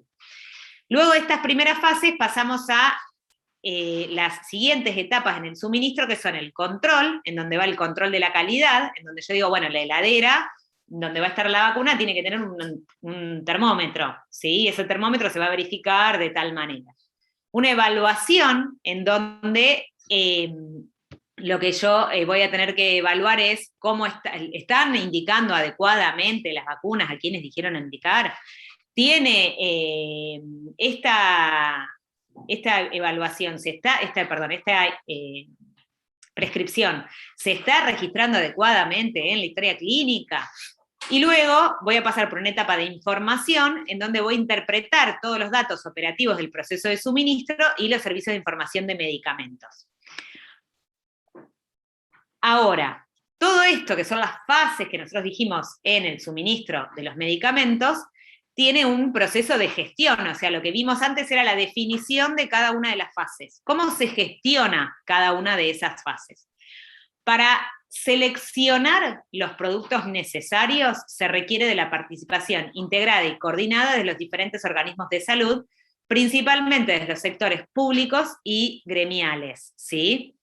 Luego de estas primeras fases pasamos a las siguientes etapas en el suministro, que son el control, en donde va el control de la calidad, en donde yo digo, bueno, la heladera, donde va a estar la vacuna, tiene que tener un termómetro, ¿sí? Ese termómetro se va a verificar de tal manera. Una evaluación en donde lo que yo voy a tener que evaluar es cómo están indicando adecuadamente las vacunas a quienes dijeron indicar. Tiene esta evaluación, esta prescripción, ¿se está registrando adecuadamente en la historia clínica? Y luego voy a pasar por una etapa de información en donde voy a interpretar todos los datos operativos del proceso de suministro y los servicios de información de medicamentos. Ahora, todo esto que son las fases que nosotros dijimos en el suministro de los medicamentos, tiene un proceso de gestión, o sea, lo que vimos antes era la definición de cada una de las fases. ¿Cómo se gestiona cada una de esas fases? Para seleccionar los productos necesarios se requiere de la participación integrada y coordinada de los diferentes organismos de salud, principalmente de los sectores públicos y gremiales, ¿sí?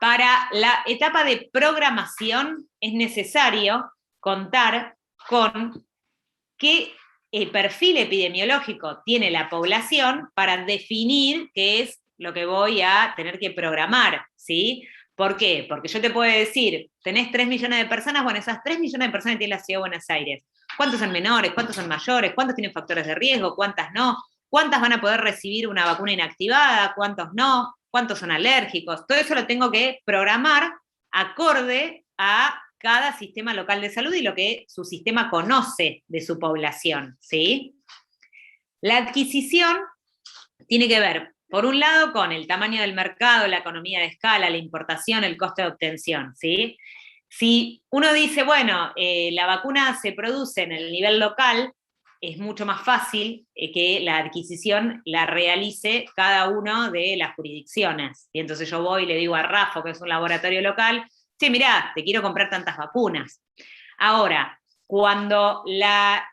Para la etapa de programación es necesario contar con qué perfil epidemiológico tiene la población para definir qué es lo que voy a tener que programar, ¿sí? ¿Por qué? Porque yo te puedo decir, tenés 3 millones de personas, bueno, esas 3 millones de personas tiene la Ciudad de Buenos Aires. ¿Cuántos son menores? ¿Cuántos son mayores? ¿Cuántos tienen factores de riesgo? ¿Cuántas no? ¿Cuántas van a poder recibir una vacuna inactivada? ¿Cuántos no? ¿Cuántos son alérgicos? Todo eso lo tengo que programar acorde a cada sistema local de salud y lo que su sistema conoce de su población, ¿sí? La adquisición tiene que ver, por un lado, con el tamaño del mercado, la economía de escala, la importación, el coste de obtención, ¿sí? Si uno dice, bueno, la vacuna se produce en el nivel local, es mucho más fácil que la adquisición la realice cada una de las jurisdicciones. Y entonces yo voy y le digo a Rafo, que es un laboratorio local, sí, mirá, te quiero comprar tantas vacunas. Ahora, cuando la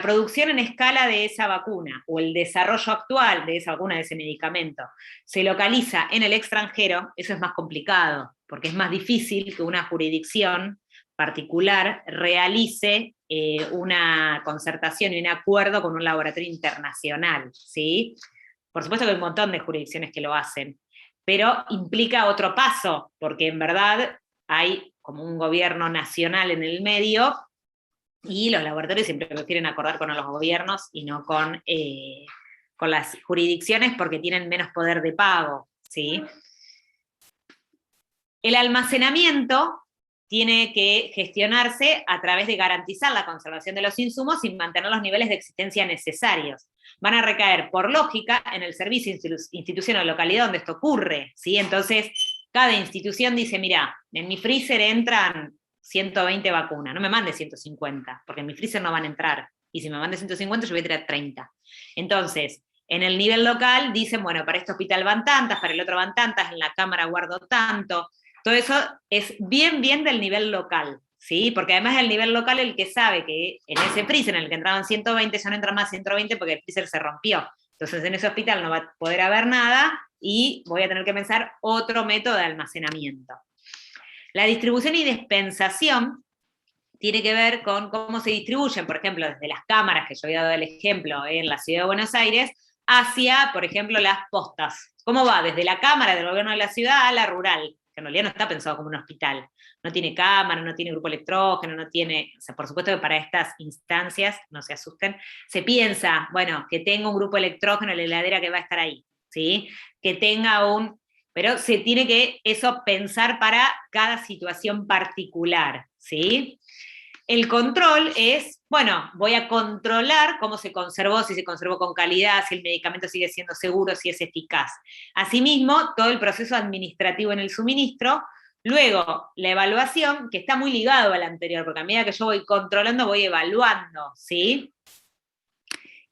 producción en escala de esa vacuna o el desarrollo actual de esa vacuna, de ese medicamento, se localiza en el extranjero, eso es más complicado, porque es más difícil que una jurisdicción particular realice una concertación y un acuerdo con un laboratorio internacional, ¿sí? Por supuesto que hay un montón de jurisdicciones que lo hacen, pero implica otro paso, porque en verdad hay como un gobierno nacional en el medio, y los laboratorios siempre prefieren acordar con los gobiernos y no con las jurisdicciones porque tienen menos poder de pago, ¿sí? El almacenamiento tiene que gestionarse a través de garantizar la conservación de los insumos y mantener los niveles de existencia necesarios. Van a recaer, por lógica, en el servicio, institución o localidad donde esto ocurre, ¿sí? Entonces, cada institución dice, mira, en mi freezer entran 120 vacunas, no me mande 150, porque en mi freezer no van a entrar, y si me mande 150 yo voy a tirar 30. Entonces, en el nivel local dicen, bueno, para este hospital van tantas, para el otro van tantas, en la cámara guardo tanto. Todo eso es bien del nivel local, ¿sí? Porque además es el nivel local el que sabe que en ese freezer en el que entraban 120 ya no entran más 120 porque el freezer se rompió. Entonces en ese hospital no va a poder haber nada y voy a tener que pensar otro método de almacenamiento. La distribución y dispensación tiene que ver con cómo se distribuyen, por ejemplo, desde las cámaras, que yo había dado el ejemplo en la Ciudad de Buenos Aires, hacia, por ejemplo, las postas. ¿Cómo va? Desde la cámara del gobierno de la ciudad a la rural, que en realidad no está pensado como un hospital. No tiene cámara, no tiene grupo electrógeno, no tiene, o sea, por supuesto que para estas instancias, no se asusten, se piensa, bueno, que tenga un grupo electrógeno en la heladera que va a estar ahí, ¿sí? Que tenga pero se tiene que eso pensar para cada situación particular, ¿sí? El control es, bueno, voy a controlar cómo se conservó, si se conservó con calidad, si el medicamento sigue siendo seguro, si es eficaz. Asimismo, todo el proceso administrativo en el suministro. Luego, la evaluación, que está muy ligado al anterior, porque a medida que yo voy controlando, voy evaluando, ¿sí?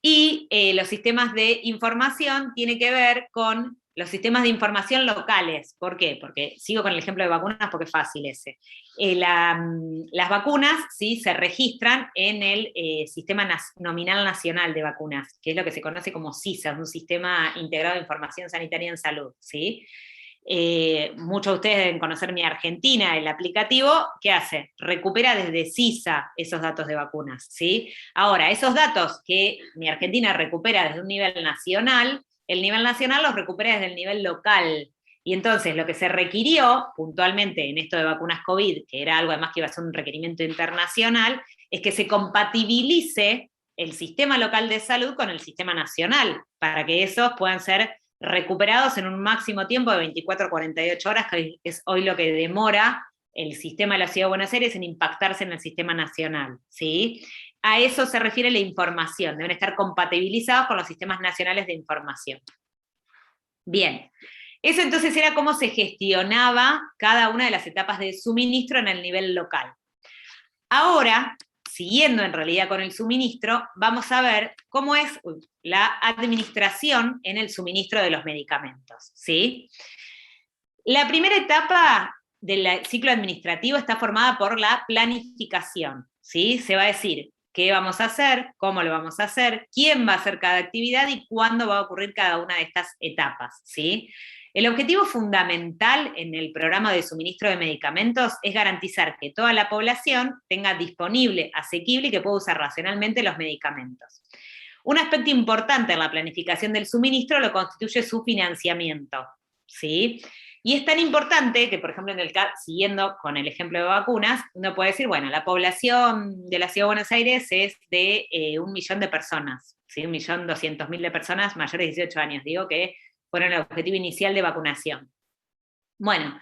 Y los sistemas de información tienen que ver con los sistemas de información locales. ¿Por qué? Porque sigo con el ejemplo de vacunas porque es fácil ese. Las vacunas, ¿sí?, se registran en el Sistema Nominal Nacional de Vacunas, que es lo que se conoce como SISA, un Sistema Integrado de Información Sanitaria en Salud, ¿sí? Muchos de ustedes deben conocer Mi Argentina, el aplicativo. ¿Qué hace? Recupera desde SISA esos datos de vacunas, ¿sí? Ahora, esos datos que Mi Argentina recupera desde un nivel nacional el nivel nacional los recupere desde el nivel local. Y entonces lo que se requirió puntualmente en esto de vacunas COVID, que era algo además que iba a ser un requerimiento internacional, es que se compatibilice el sistema local de salud con el sistema nacional, para que esos puedan ser recuperados en un máximo tiempo de 24 a 48 horas, que es hoy lo que demora el sistema de la Ciudad de Buenos Aires en impactarse en el sistema nacional, ¿sí? A eso se refiere la información, deben estar compatibilizados con los sistemas nacionales de información. Bien, eso entonces era cómo se gestionaba cada una de las etapas de suministro en el nivel local. Ahora, siguiendo en realidad con el suministro, vamos a ver cómo es la administración en el suministro de los medicamentos, ¿sí? La primera etapa del ciclo administrativo está formada por la planificación, ¿sí? Se va a decir qué vamos a hacer, cómo lo vamos a hacer, quién va a hacer cada actividad y cuándo va a ocurrir cada una de estas etapas, ¿sí? El objetivo fundamental en el programa de suministro de medicamentos es garantizar que toda la población tenga disponible, asequible y que pueda usar racionalmente los medicamentos. Un aspecto importante en la planificación del suministro lo constituye su financiamiento, ¿sí? Y es tan importante que, por ejemplo, siguiendo con el ejemplo de vacunas, uno puede decir, bueno, la población de la Ciudad de Buenos Aires es de 1 millón de personas, ¿sí? 1.200.000 de personas mayores de 18 años, digo que fueron el objetivo inicial de vacunación. Bueno,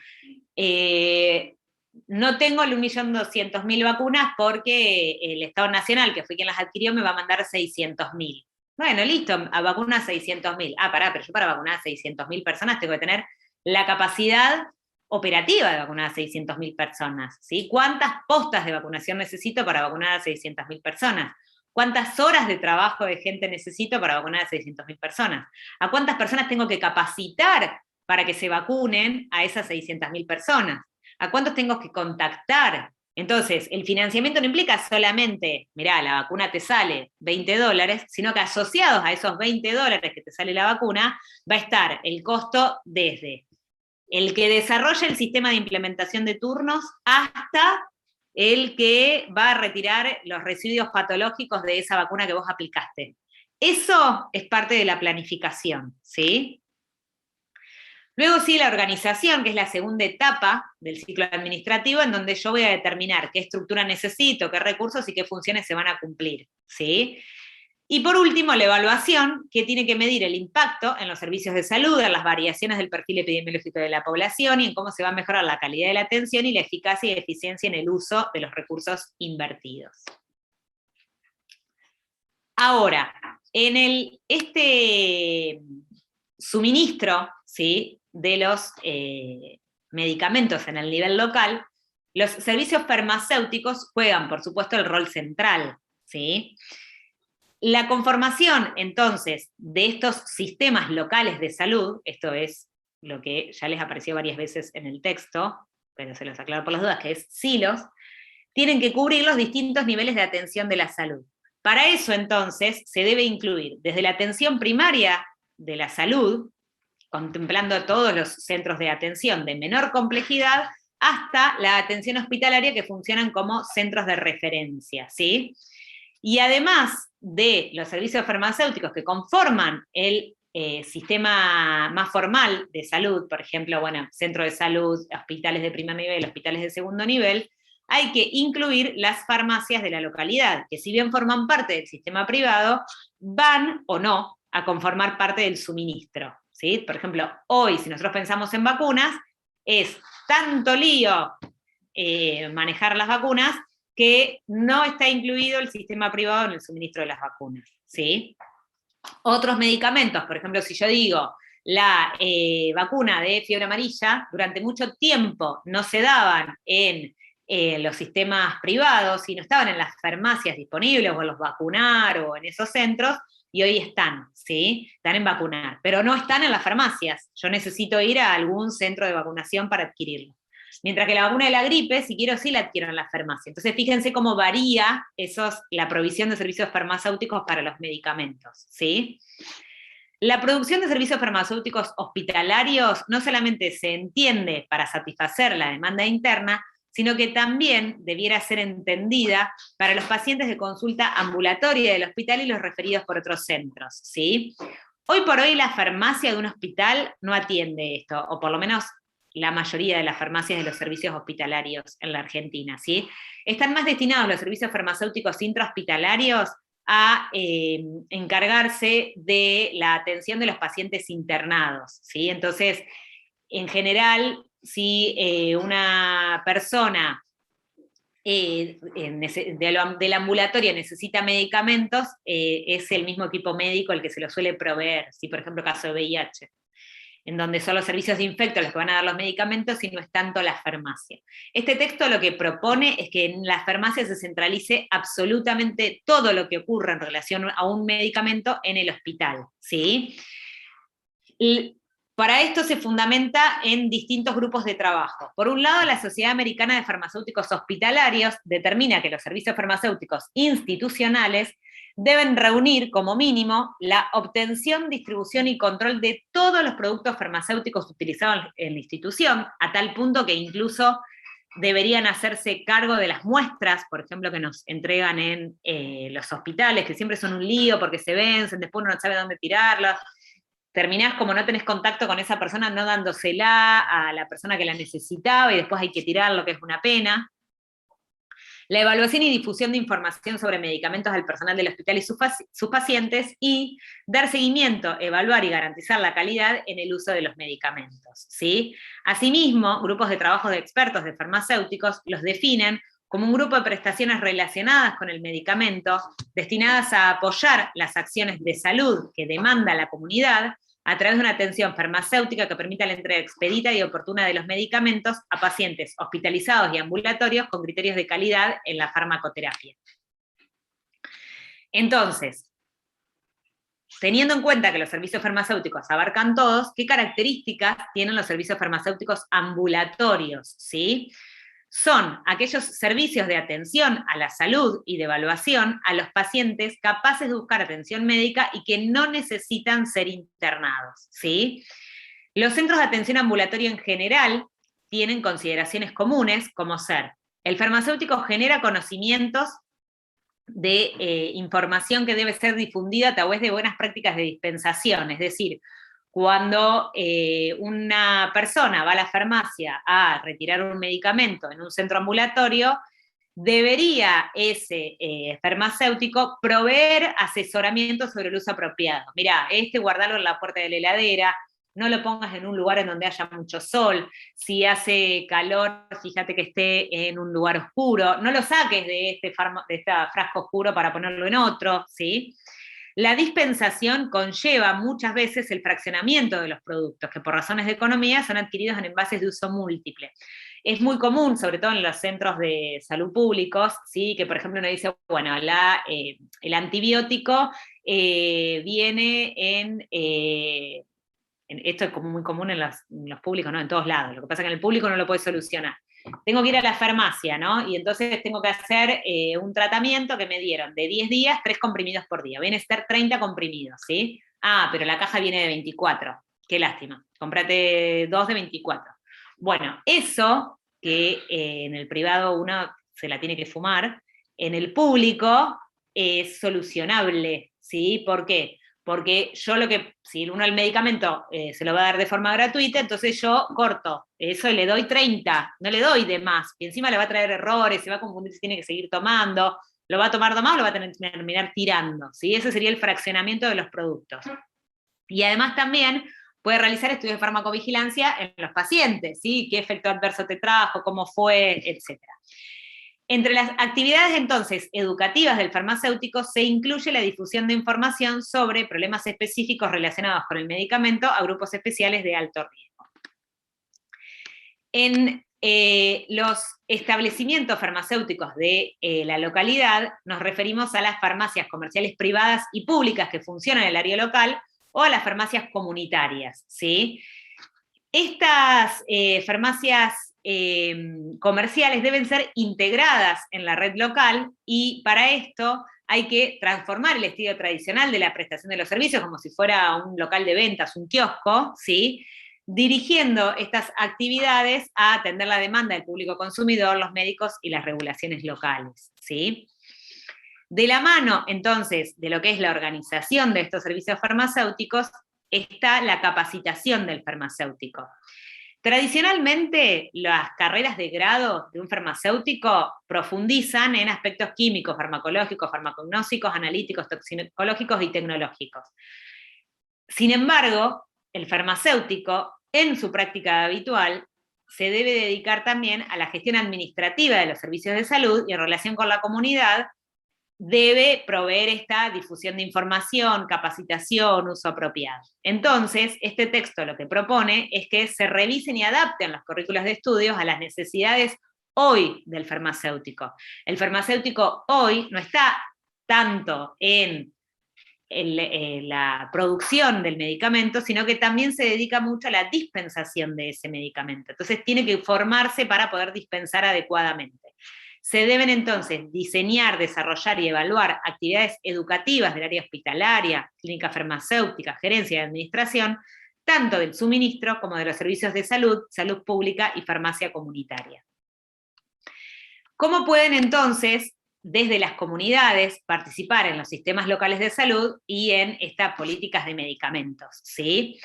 no tengo el 1.200.000 vacunas porque el Estado Nacional, que fue quien las adquirió, me va a mandar 600.000. Bueno, listo, a vacunar 600.000. Pero yo para vacunar a 600.000 personas tengo que tener la capacidad operativa de vacunar a 600.000 personas, ¿sí? ¿Cuántas postas de vacunación necesito para vacunar a 600.000 personas? ¿Cuántas horas de trabajo de gente necesito para vacunar a 600.000 personas? ¿A cuántas personas tengo que capacitar para que se vacunen a esas 600.000 personas? ¿A cuántos tengo que contactar? Entonces, el financiamiento no implica solamente, mirá, la vacuna te sale $20, sino que asociados a esos $20 que te sale la vacuna, va a estar el costo desde el que desarrolla el sistema de implementación de turnos hasta el que va a retirar los residuos patológicos de esa vacuna que vos aplicaste. Eso es parte de la planificación, ¿sí? Luego sigue la organización, que es la segunda etapa del ciclo administrativo, en donde yo voy a determinar qué estructura necesito, qué recursos y qué funciones se van a cumplir, ¿sí? Y por último, la evaluación, que tiene que medir el impacto en los servicios de salud, en las variaciones del perfil epidemiológico de la población y en cómo se va a mejorar la calidad de la atención y la eficacia y eficiencia en el uso de los recursos invertidos. Ahora, en este suministro, ¿sí?, de los medicamentos en el nivel local, los servicios farmacéuticos juegan, por supuesto, el rol central, ¿sí? La conformación, entonces, de estos sistemas locales de salud, esto es lo que ya les apareció varias veces en el texto, pero se los aclaro por las dudas, que es silos, tienen que cubrir los distintos niveles de atención de la salud. Para eso, entonces, se debe incluir desde la atención primaria de la salud, contemplando todos los centros de atención de menor complejidad, hasta la atención hospitalaria, que funcionan como centros de referencia, ¿sí? Y además de los servicios farmacéuticos que conforman el sistema más formal de salud, por ejemplo, bueno, centro de salud, hospitales de primer nivel, hospitales de segundo nivel, hay que incluir las farmacias de la localidad, que si bien forman parte del sistema privado, van o no a conformar parte del suministro, ¿sí? Por ejemplo, hoy, si nosotros pensamos en vacunas, es tanto lío manejar las vacunas que no está incluido el sistema privado en el suministro de las vacunas, ¿sí? Otros medicamentos, por ejemplo, si yo digo la vacuna de fiebre amarilla, durante mucho tiempo no se daban en los sistemas privados y no estaban en las farmacias disponibles o en los vacunar o en esos centros, y hoy están, ¿sí? Están en vacunar, pero no están en las farmacias. Yo necesito ir a algún centro de vacunación para adquirirlo. Mientras que la vacuna de la gripe, si quiero, sí la adquiero en la farmacia. Entonces, fíjense cómo varía la provisión de servicios farmacéuticos para los medicamentos, ¿sí? La producción de servicios farmacéuticos hospitalarios no solamente se entiende para satisfacer la demanda interna, sino que también debiera ser entendida para los pacientes de consulta ambulatoria del hospital y los referidos por otros centros, ¿sí? Hoy por hoy la farmacia de un hospital no atiende esto, o por lo menos la mayoría de las farmacias de los servicios hospitalarios en la Argentina, ¿sí? Están más destinados los servicios farmacéuticos intrahospitalarios a encargarse de la atención de los pacientes internados, ¿sí? Entonces, en general, si una persona del ambulatorio necesita medicamentos, es el mismo equipo médico el que se los suele proveer, si por ejemplo caso de VIH, en donde son los servicios de infecto los que van a dar los medicamentos y no es tanto la farmacia. Este texto lo que propone es que en las farmacias se centralice absolutamente todo lo que ocurre en relación a un medicamento en el hospital, ¿sí? Y para esto se fundamenta en distintos grupos de trabajo. Por un lado, la Sociedad Americana de Farmacéuticos Hospitalarios determina que los servicios farmacéuticos institucionales deben reunir como mínimo la obtención, distribución y control de todos los productos farmacéuticos utilizados en la institución, a tal punto que incluso deberían hacerse cargo de las muestras, por ejemplo, que nos entregan en los hospitales, que siempre son un lío porque se vencen, después uno no sabe dónde tirarlas. Terminás, como no tenés contacto con esa persona, no dándosela a la persona que la necesitaba y después hay que tirarlo, que es una pena. La evaluación y difusión de información sobre medicamentos al personal del hospital y sus pacientes, y dar seguimiento, evaluar y garantizar la calidad en el uso de los medicamentos, ¿sí? Asimismo, grupos de trabajo de expertos de farmacéuticos los definen como un grupo de prestaciones relacionadas con el medicamento, destinadas a apoyar las acciones de salud que demanda la comunidad, a través de una atención farmacéutica que permita la entrega expedita y oportuna de los medicamentos a pacientes hospitalizados y ambulatorios con criterios de calidad en la farmacoterapia. Entonces, teniendo en cuenta que los servicios farmacéuticos abarcan todos, ¿qué características tienen los servicios farmacéuticos ambulatorios? ¿Sí? Son aquellos servicios de atención a la salud y de evaluación a los pacientes capaces de buscar atención médica y que no necesitan ser internados, ¿sí? Los centros de atención ambulatoria en general tienen consideraciones comunes, como ser: el farmacéutico genera conocimientos de información que debe ser difundida a través de buenas prácticas de dispensación, es decir, cuando una persona va a la farmacia a retirar un medicamento en un centro ambulatorio, debería ese farmacéutico proveer asesoramiento sobre el uso apropiado. Mirá, guardarlo en la puerta de la heladera, no lo pongas en un lugar en donde haya mucho sol, si hace calor, fíjate que esté en un lugar oscuro, no lo saques de este frasco oscuro para ponerlo en otro, ¿sí? La dispensación conlleva muchas veces el fraccionamiento de los productos, que por razones de economía son adquiridos en envases de uso múltiple. Es muy común, sobre todo en los centros de salud públicos, ¿sí? Que por ejemplo uno dice, bueno, el antibiótico viene esto es como muy común en los públicos, ¿no? En todos lados. Lo que pasa es que en el público no lo puedes solucionar. Tengo que ir a la farmacia, ¿no? Y entonces tengo que hacer un tratamiento que me dieron de 10 días, 3 comprimidos por día. Viene a ser 30 comprimidos, ¿sí? Ah, pero la caja viene de 24. Qué lástima. Cómprate 2 de 24. Bueno, eso que en el privado uno se la tiene que fumar, en el público es solucionable, ¿sí? ¿Por qué? Porque yo si uno el medicamento se lo va a dar de forma gratuita, entonces yo corto eso y le doy 30, no le doy de más, y encima le va a traer errores, se va a confundir si tiene que seguir tomando, lo va a tomar de más o lo va a terminar tirando, ¿sí? Ese sería el fraccionamiento de los productos. Y además también puede realizar estudios de farmacovigilancia en los pacientes, ¿sí? ¿Qué efecto adverso te trajo? ¿Cómo fue? Etcétera. Entre las actividades entonces educativas del farmacéutico se incluye la difusión de información sobre problemas específicos relacionados con el medicamento a grupos especiales de alto riesgo. En los establecimientos farmacéuticos de la localidad nos referimos a las farmacias comerciales privadas y públicas que funcionan en el área local o a las farmacias comunitarias, ¿sí? Estas farmacias comerciales deben ser integradas en la red local y para esto hay que transformar el estilo tradicional de la prestación de los servicios como si fuera un local de ventas, un kiosco, ¿sí? Dirigiendo estas actividades a atender la demanda del público consumidor, los médicos y las regulaciones locales, ¿sí? De la mano, entonces, de lo que es la organización de estos servicios farmacéuticos, está la capacitación del farmacéutico. Tradicionalmente, las carreras de grado de un farmacéutico profundizan en aspectos químicos, farmacológicos, farmacognósticos, analíticos, toxicológicos y tecnológicos. Sin embargo, el farmacéutico, en su práctica habitual, se debe dedicar también a la gestión administrativa de los servicios de salud y en relación con la comunidad, debe proveer esta difusión de información, capacitación, uso apropiado. Entonces, este texto lo que propone es que se revisen y adapten los currículos de estudios a las necesidades hoy del farmacéutico. El farmacéutico hoy no está tanto en la producción del medicamento, sino que también se dedica mucho a la dispensación de ese medicamento. Entonces tiene que formarse para poder dispensar adecuadamente. Se deben entonces diseñar, desarrollar y evaluar actividades educativas del área hospitalaria, clínica farmacéutica, gerencia y administración, tanto del suministro como de los servicios de salud, salud pública y farmacia comunitaria. ¿Cómo pueden entonces desde las comunidades participar en los sistemas locales de salud y en estas políticas de medicamentos? ¿Sí?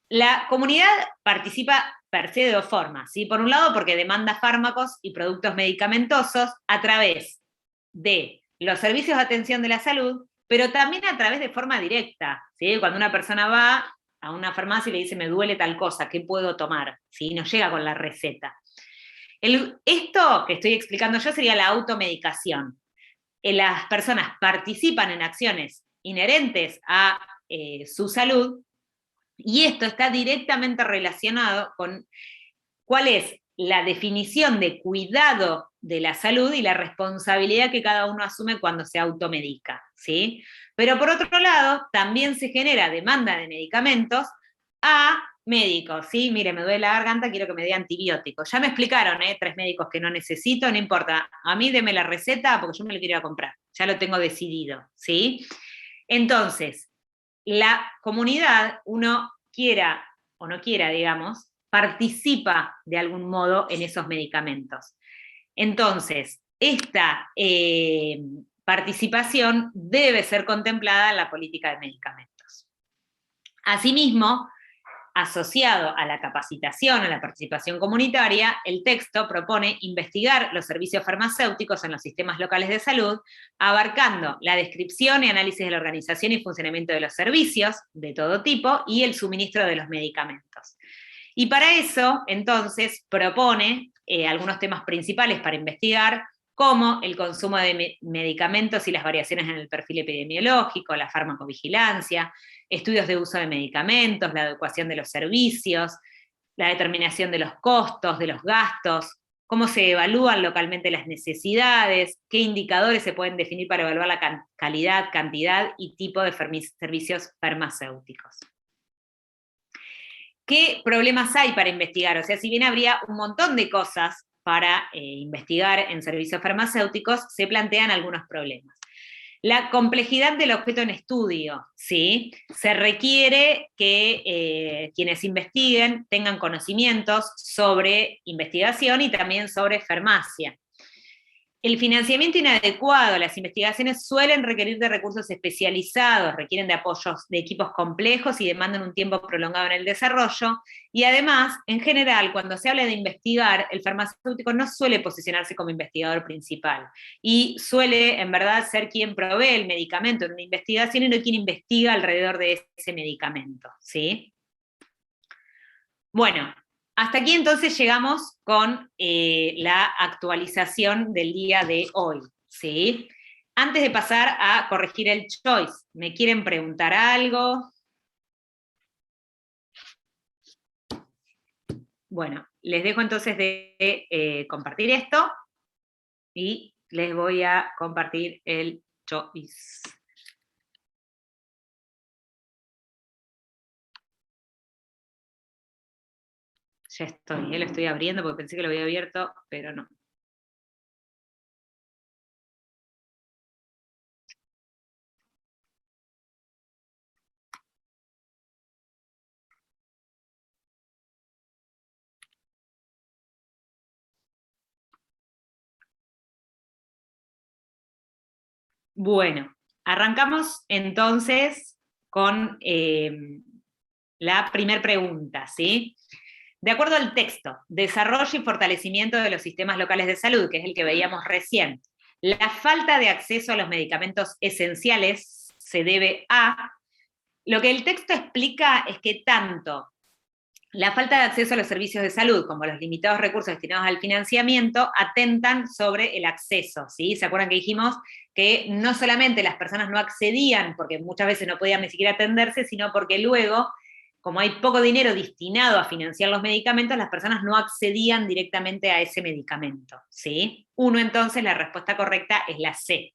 La comunidad participa per se de dos formas, ¿sí? Por un lado, porque demanda fármacos y productos medicamentosos a través de los servicios de atención de la salud, pero también a través de forma directa, ¿sí? Cuando una persona va a una farmacia y le dice, me duele tal cosa, ¿qué puedo tomar? ¿Sí? No llega con la receta. Esto que estoy explicando yo sería la automedicación. Las personas participan en acciones inherentes a su salud, y esto está directamente relacionado con cuál es la definición de cuidado de la salud y la responsabilidad que cada uno asume cuando se automedica, ¿sí? Pero por otro lado, también se genera demanda de medicamentos a médicos, ¿sí? Mire, me duele la garganta, quiero que me dé antibióticos. Ya me explicaron, 3 médicos que no necesito, no importa. A mí deme la receta porque yo me la quiero ir a comprar. Ya lo tengo decidido, ¿sí? Entonces, la comunidad, uno quiera o no quiera, digamos, participa de algún modo en esos medicamentos. Entonces, esta participación debe ser contemplada en la política de medicamentos. Asimismo, asociado a la capacitación, a la participación comunitaria, el texto propone investigar los servicios farmacéuticos en los sistemas locales de salud, abarcando la descripción y análisis de la organización y funcionamiento de los servicios de todo tipo y el suministro de los medicamentos. Y para eso, entonces, propone algunos temas principales para investigar, como el consumo de medicamentos y las variaciones en el perfil epidemiológico, la farmacovigilancia, estudios de uso de medicamentos, la adecuación de los servicios, la determinación de los costos, de los gastos, cómo se evalúan localmente las necesidades, qué indicadores se pueden definir para evaluar la calidad, cantidad y tipo de servicios farmacéuticos. ¿Qué problemas hay para investigar? O sea, si bien habría un montón de cosas para investigar en servicios farmacéuticos, se plantean algunos problemas. La complejidad del objeto en estudio, ¿sí? Se requiere que quienes investiguen tengan conocimientos sobre investigación y también sobre farmacia. El financiamiento inadecuado, las investigaciones suelen requerir de recursos especializados, requieren de apoyos de equipos complejos y demandan un tiempo prolongado en el desarrollo, y además, en general, cuando se habla de investigar, el farmacéutico no suele posicionarse como investigador principal, y suele, en verdad, ser quien provee el medicamento en una investigación y no quien investiga alrededor de ese medicamento, ¿sí? Bueno, hasta aquí entonces llegamos con la actualización del día de hoy, ¿sí? Antes de pasar a corregir el choice, ¿me quieren preguntar algo? Bueno, les dejo entonces de compartir esto y les voy a compartir el choice. Ya estoy, lo estoy abriendo porque pensé que lo había abierto, pero no. Bueno, arrancamos entonces con la primera pregunta, ¿sí? De acuerdo al texto, desarrollo y fortalecimiento de los sistemas locales de salud, que es el que veíamos recién, la falta de acceso a los medicamentos esenciales se debe a... Lo que el texto explica es que tanto la falta de acceso a los servicios de salud como los limitados recursos destinados al financiamiento atentan sobre el acceso, ¿sí? ¿Se acuerdan que dijimos que no solamente las personas no accedían, porque muchas veces no podían ni siquiera atenderse, sino porque luego, como hay poco dinero destinado a financiar los medicamentos, las personas no accedían directamente a ese medicamento, ¿sí? 1, entonces, la respuesta correcta es la C.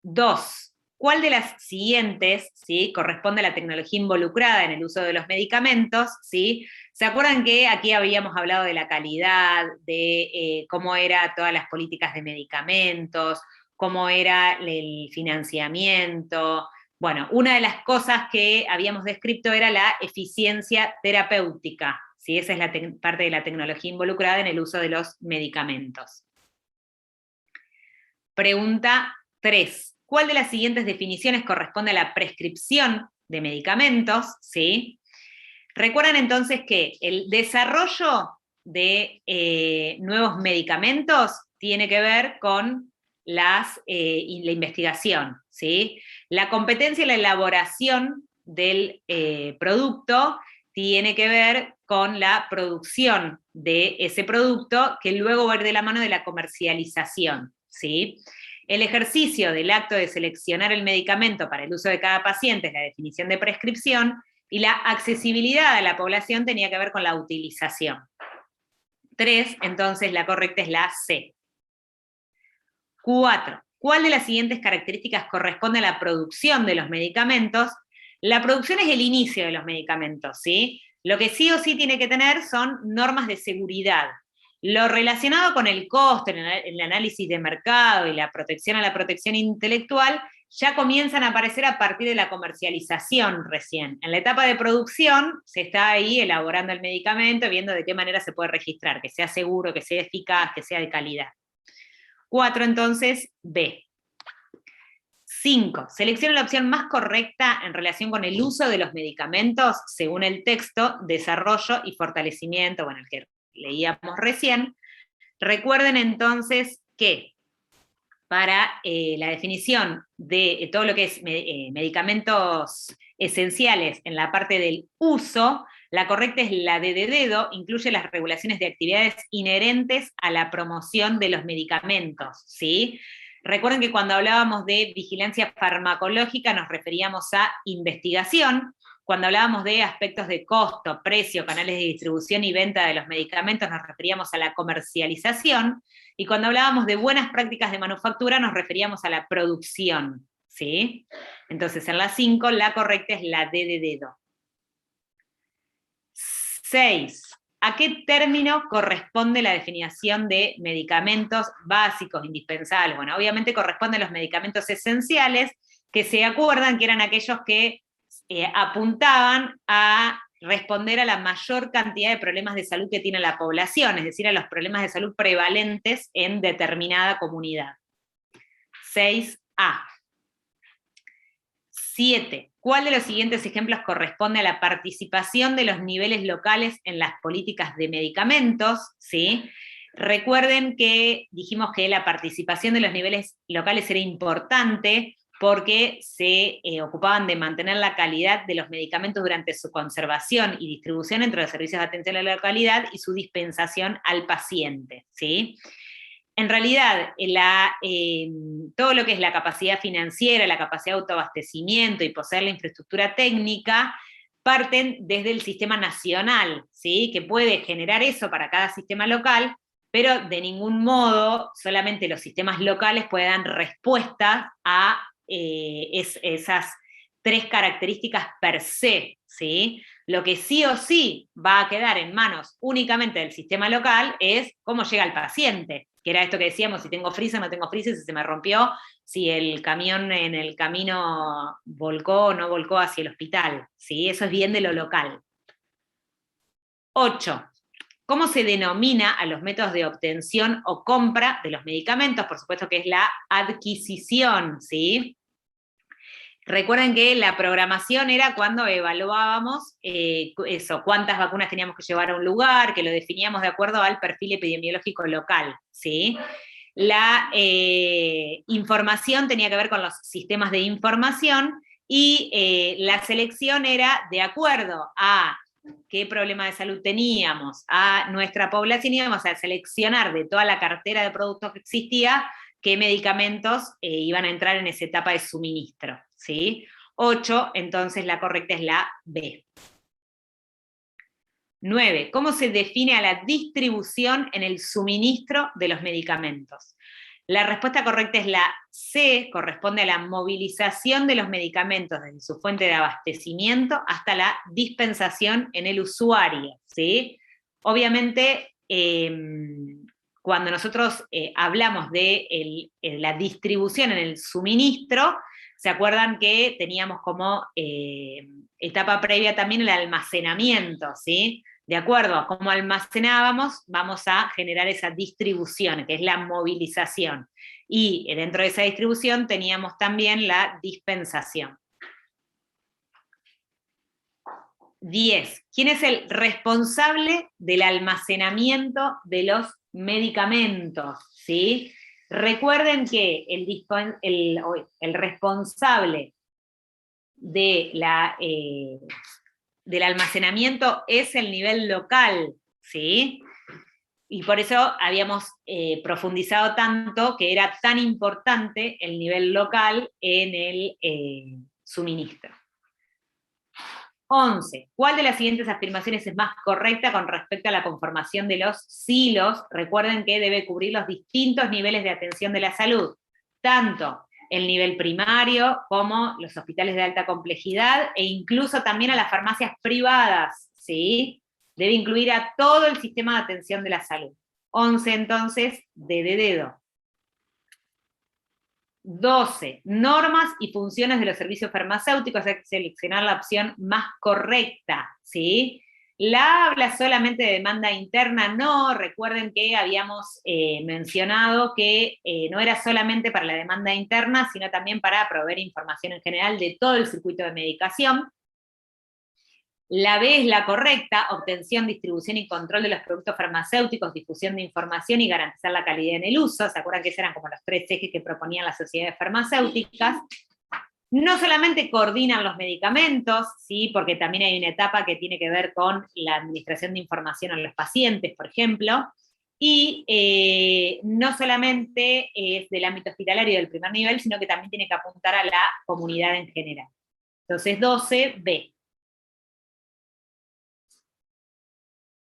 2. ¿Cuál de las siguientes, ¿sí?, corresponde a la tecnología involucrada en el uso de los medicamentos? ¿Sí? ¿Se acuerdan que aquí habíamos hablado de la calidad, de cómo eran todas las políticas de medicamentos, cómo era el financiamiento? Bueno, una de las cosas que habíamos descrito era la eficiencia terapéutica, ¿sí? Esa es la parte de la tecnología involucrada en el uso de los medicamentos. Pregunta 3. ¿Cuál de las siguientes definiciones corresponde a la prescripción de medicamentos? ¿Sí? Recuerdan entonces que el desarrollo de nuevos medicamentos tiene que ver con la investigación, ¿sí? La competencia y la elaboración del producto tiene que ver con la producción de ese producto, que luego va a ir de la mano de la comercialización, ¿sí? El ejercicio del acto de seleccionar el medicamento para el uso de cada paciente es la definición de prescripción, y la accesibilidad a la población tenía que ver con la utilización. 3, entonces la correcta es la C. 4. ¿Cuál de las siguientes características corresponde a la producción de los medicamentos? La producción es el inicio de los medicamentos, ¿sí? Lo que sí o sí tiene que tener son normas de seguridad. Lo relacionado con el costo, el análisis de mercado y la protección a la protección intelectual ya comienzan a aparecer a partir de la comercialización recién. En la etapa de producción se está ahí elaborando el medicamento, viendo de qué manera se puede registrar, que sea seguro, que sea eficaz, que sea de calidad. 4, entonces, B. 5. Selecciona la opción más correcta en relación con el uso de los medicamentos según el texto, desarrollo y fortalecimiento, bueno, el que leíamos recién. Recuerden entonces que para la definición de todo lo que es medicamentos esenciales en la parte del uso, la correcta es la D de dedo, incluye las regulaciones de actividades inherentes a la promoción de los medicamentos, ¿sí? Recuerden que cuando hablábamos de vigilancia farmacológica nos referíamos a investigación. Cuando hablábamos de aspectos de costo, precio, canales de distribución y venta de los medicamentos nos referíamos a la comercialización. Y cuando hablábamos de buenas prácticas de manufactura nos referíamos a la producción, ¿sí? Entonces en la 5 la correcta es la D de dedo. 6. ¿A qué término corresponde la definición de medicamentos básicos, indispensables? Bueno, obviamente corresponde a los medicamentos esenciales, que se acuerdan que eran aquellos que apuntaban a responder a la mayor cantidad de problemas de salud que tiene la población, es decir, a los problemas de salud prevalentes en determinada comunidad. 6A. 7. ¿Cuál de los siguientes ejemplos corresponde a la participación de los niveles locales en las políticas de medicamentos? ¿Sí? Recuerden que dijimos que la participación de los niveles locales era importante porque se ocupaban de mantener la calidad de los medicamentos durante su conservación y distribución entre los servicios de atención a la localidad y su dispensación al paciente, ¿sí? En realidad, todo lo que es la capacidad financiera, la capacidad de autoabastecimiento y poseer la infraestructura técnica, parten desde el sistema nacional, ¿sí? Que puede generar eso para cada sistema local, pero de ningún modo solamente los sistemas locales pueden dar respuesta a esas 3 características per se, ¿sí? Lo que sí o sí va a quedar en manos únicamente del sistema local es cómo llega el paciente, que era esto que decíamos, si tengo freezer, no tengo freezer, si se me rompió, si el camión en el camino volcó o no volcó hacia el hospital, ¿sí? Eso es bien de lo local. 8. ¿Cómo se denomina a los métodos de obtención o compra de los medicamentos? Por supuesto que es la adquisición, ¿sí? Recuerden que la programación era cuando evaluábamos cuántas vacunas teníamos que llevar a un lugar, que lo definíamos de acuerdo al perfil epidemiológico local, ¿sí? La información tenía que ver con los sistemas de información y la selección era de acuerdo a qué problema de salud teníamos, a nuestra población, íbamos a seleccionar de toda la cartera de productos que existía qué medicamentos iban a entrar en esa etapa de suministro, ¿sí? 8, entonces la correcta es la B. 9. ¿Cómo se define a la distribución en el suministro de los medicamentos? La respuesta correcta es la C, corresponde a la movilización de los medicamentos desde su fuente de abastecimiento hasta la dispensación en el usuario, ¿sí? Obviamente, cuando nosotros hablamos de la distribución en el suministro, ¿se acuerdan que teníamos como etapa previa también el almacenamiento, ¿sí? De acuerdo a cómo almacenábamos, vamos a generar esa distribución, que es la movilización. Y dentro de esa distribución teníamos también la dispensación. 10. ¿Quién es el responsable del almacenamiento de los medicamentos? ¿Sí? Recuerden que el responsable de del almacenamiento es el nivel local, ¿sí? Y por eso habíamos profundizado tanto que era tan importante el nivel local en el suministro. 11. ¿Cuál de las siguientes afirmaciones es más correcta con respecto a la conformación de los silos? Recuerden que debe cubrir los distintos niveles de atención de la salud, tanto el nivel primario como los hospitales de alta complejidad e incluso también a las farmacias privadas, ¿sí? Debe incluir a todo el sistema de atención de la salud. 11, entonces, D de dedo. 12. Normas y funciones de los servicios farmacéuticos, hay que seleccionar la opción más correcta, ¿sí? La habla solamente de demanda interna, no, recuerden que habíamos mencionado que no era solamente para la demanda interna, sino también para proveer información en general de todo el circuito de medicación. La B es la correcta, obtención, distribución y control de los productos farmacéuticos, difusión de información y garantizar la calidad en el uso. ¿Se acuerdan que esos eran como los 3 ejes que proponían las sociedades farmacéuticas? No solamente coordinan los medicamentos, ¿sí? Porque también hay una etapa que tiene que ver con la administración de información a los pacientes, por ejemplo, y no solamente es del ámbito hospitalario del primer nivel, sino que también tiene que apuntar a la comunidad en general. Entonces, 12, B.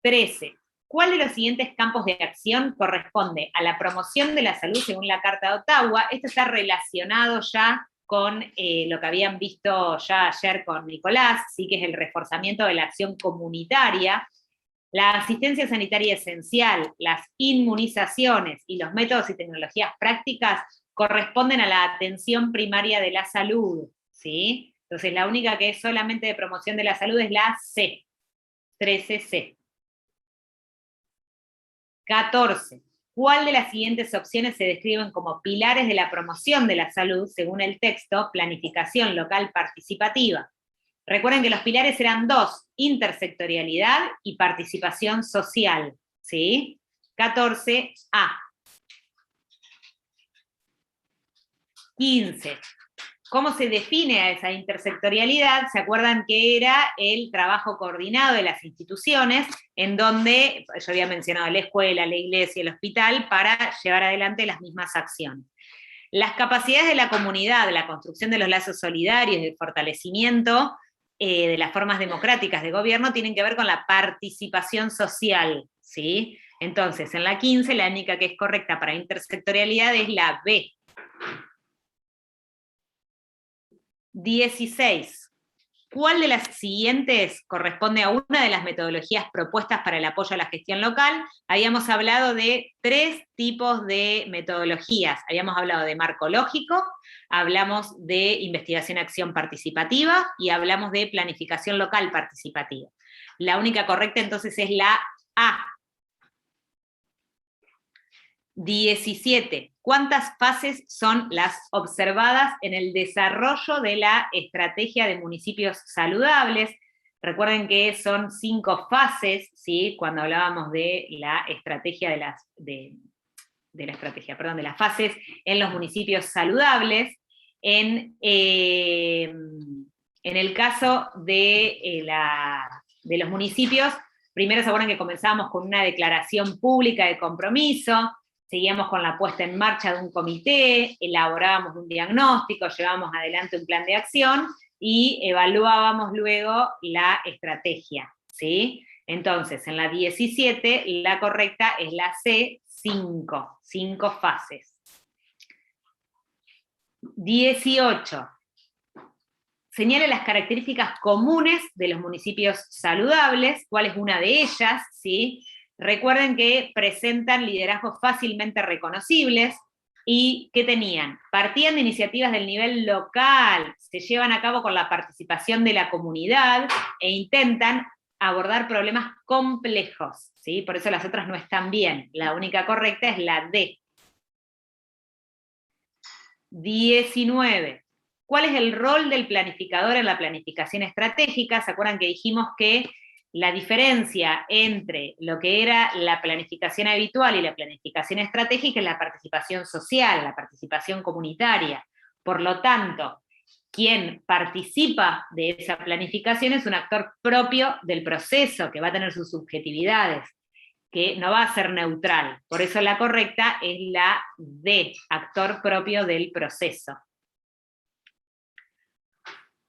13. ¿Cuál de los siguientes campos de acción corresponde a la promoción de la salud según la Carta de Ottawa? Esto está relacionado ya con lo que habían visto ya ayer con Nicolás, ¿sí? Que es el reforzamiento de la acción comunitaria. La asistencia sanitaria esencial, las inmunizaciones y los métodos y tecnologías prácticas corresponden a la atención primaria de la salud, ¿sí? Entonces la única que es solamente de promoción de la salud es la C, 13C. 14. ¿Cuál de las siguientes opciones se describen como pilares de la promoción de la salud según el texto planificación local participativa? Recuerden que los pilares eran 2, intersectorialidad y participación social, ¿sí? 14A. 15. ¿Cómo se define a esa intersectorialidad? ¿Se acuerdan que era el trabajo coordinado de las instituciones, en donde yo había mencionado la escuela, la iglesia, el hospital, para llevar adelante las mismas acciones? Las capacidades de la comunidad, la construcción de los lazos solidarios, el fortalecimiento de las formas democráticas de gobierno tienen que ver con la participación social, ¿sí? Entonces, en la 15, la única que es correcta para intersectorialidad es la B. 16. ¿Cuál de las siguientes corresponde a una de las metodologías propuestas para el apoyo a la gestión local? Habíamos hablado de 3 tipos de metodologías. Habíamos hablado de marco lógico, hablamos de investigación-acción participativa y hablamos de planificación local participativa. La única correcta entonces es la A, 17. ¿Cuántas fases son las observadas en el desarrollo de la estrategia de municipios saludables? Recuerden que son 5 fases, ¿sí? Cuando hablábamos de la estrategia de las fases en los municipios saludables. En el caso de los municipios, primero se acuerdan que comenzábamos con una declaración pública de compromiso, seguíamos con la puesta en marcha de un comité, elaborábamos un diagnóstico, llevábamos adelante un plan de acción y evaluábamos luego la estrategia, ¿sí? Entonces, en la 17, la correcta es la C, 5 fases. 18. Señale las características comunes de los municipios saludables, cuál es una de ellas, ¿sí? Recuerden que presentan liderazgos fácilmente reconocibles, y ¿qué tenían? Partían de iniciativas del nivel local, se llevan a cabo con la participación de la comunidad, e intentan abordar problemas complejos, ¿sí? Por eso las otras no están bien, la única correcta es la D. 19. ¿Cuál es el rol del planificador en la planificación estratégica? ¿Se acuerdan que dijimos que la diferencia entre lo que era la planificación habitual y la planificación estratégica es la participación social, la participación comunitaria? Por lo tanto, quien participa de esa planificación es un actor propio del proceso, que va a tener sus subjetividades, que no va a ser neutral. Por eso la correcta es la D, actor propio del proceso.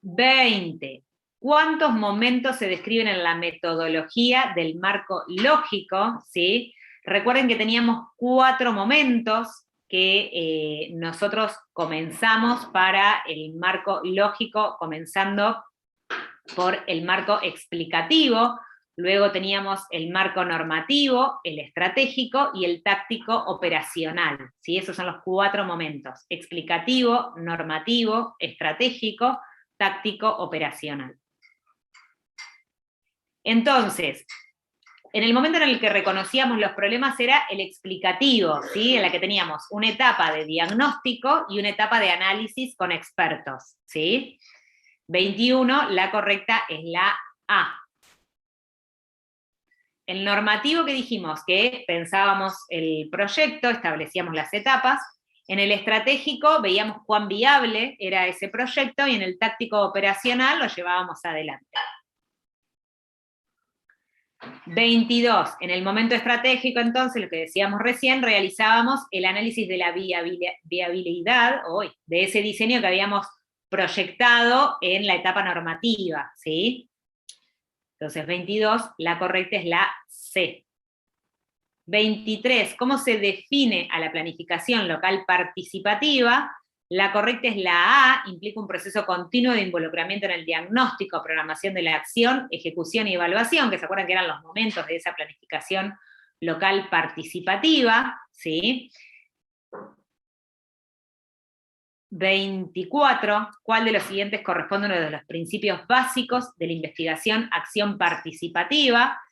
20. ¿Cuántos momentos se describen en la metodología del marco lógico? ¿Sí? Recuerden que teníamos 4 momentos que nosotros comenzamos para el marco lógico, comenzando por el marco explicativo, luego teníamos el marco normativo, el estratégico y el táctico operacional, ¿sí? Esos son los 4 momentos: explicativo, normativo, estratégico, táctico operacional. Entonces, en el momento en el que reconocíamos los problemas era el explicativo, ¿sí? En la que teníamos una etapa de diagnóstico y una etapa de análisis con expertos, ¿sí? 21, la correcta es la A. El normativo que dijimos que pensábamos el proyecto, establecíamos las etapas. En el estratégico veíamos cuán viable era ese proyecto y en el táctico operacional lo llevábamos adelante. 22. En el momento estratégico, entonces, lo que decíamos recién, realizábamos el análisis de la viabilidad de ese diseño que habíamos proyectado en la etapa normativa, ¿sí? Entonces, 22, la correcta es la C. 23, ¿cómo se define a la planificación local participativa? La correcta es la A, implica un proceso continuo de involucramiento en el diagnóstico, programación de la acción, ejecución y evaluación, que se acuerdan que eran los momentos de esa planificación local participativa, ¿sí? 24, ¿cuál de los siguientes corresponde a uno de los principios básicos de la investigación acción participativa?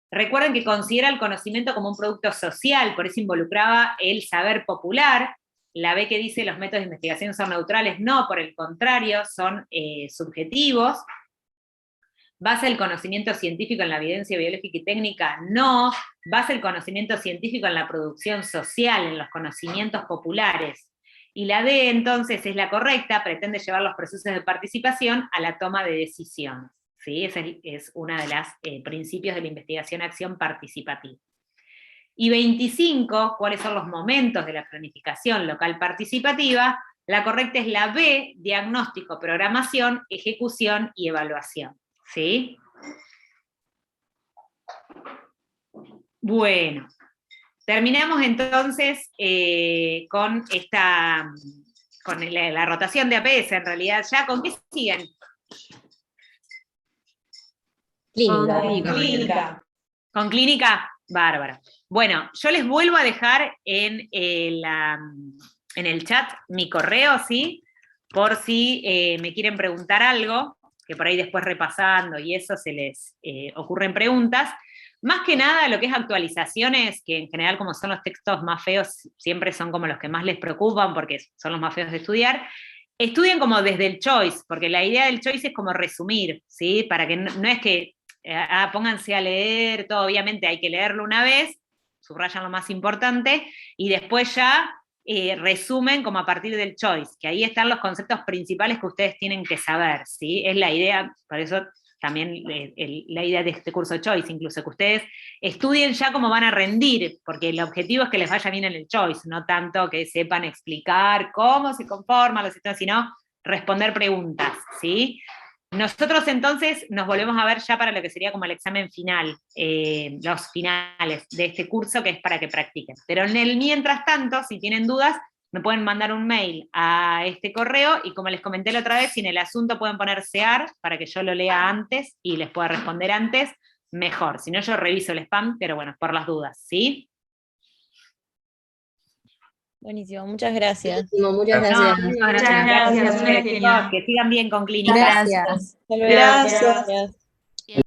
Recuerden que considera el conocimiento como un producto social, por eso involucraba el saber popular. La B que dice los métodos de investigación son neutrales, no, por el contrario, son subjetivos. ¿Basa el conocimiento científico en la evidencia biológica y técnica? No. ¿Basa el conocimiento científico en la producción social, en los conocimientos populares? Y la D, entonces, es la correcta, pretende llevar los procesos de participación a la toma de decisiones. ¿Sí? Ese es uno de los principios de la investigación-acción participativa. Y 25, ¿cuáles son los momentos de la planificación local participativa? La correcta es la B, diagnóstico, programación, ejecución y evaluación. ¿Sí? Bueno, terminamos entonces con la rotación de APS, en realidad. ¿Ya con qué siguen? Clínica. ¿Con clínica? Bárbaro. Bueno, yo les vuelvo a dejar en el chat mi correo, ¿sí? Por si me quieren preguntar algo, que por ahí después repasando y eso se les ocurren preguntas. Más que nada lo que es actualizaciones, que en general como son los textos más feos, siempre son como los que más les preocupan porque son los más feos de estudiar, estudien como desde el choice, porque la idea del choice es como resumir, ¿sí? Para que no es que pónganse a leer, todo obviamente hay que leerlo una vez, subrayan lo más importante, y después ya resumen como a partir del choice, que ahí están los conceptos principales que ustedes tienen que saber, ¿sí? Es la idea, por eso también la idea de este curso choice, incluso que ustedes estudien ya cómo van a rendir, porque el objetivo es que les vaya bien en el choice, no tanto que sepan explicar cómo se conforman los sistemas, sino responder preguntas, ¿sí? Nosotros entonces nos volvemos a ver ya para lo que sería como el examen final, los finales de este curso, que es para que practiquen. Pero en el mientras tanto, si tienen dudas, me pueden mandar un mail a este correo, y como les comenté la otra vez, si en el asunto pueden poner SEAR, para que yo lo lea antes y les pueda responder antes, mejor. Si no, yo reviso el spam, pero bueno, por las dudas, ¿sí? Buenísimo, muchas gracias. Buenísimo, muchas No, gracias. muchas Muchas gracias, a ustedes, Virginia. chicos, que sigan bien con clínica. Gracias. Hasta luego. Gracias. Gracias.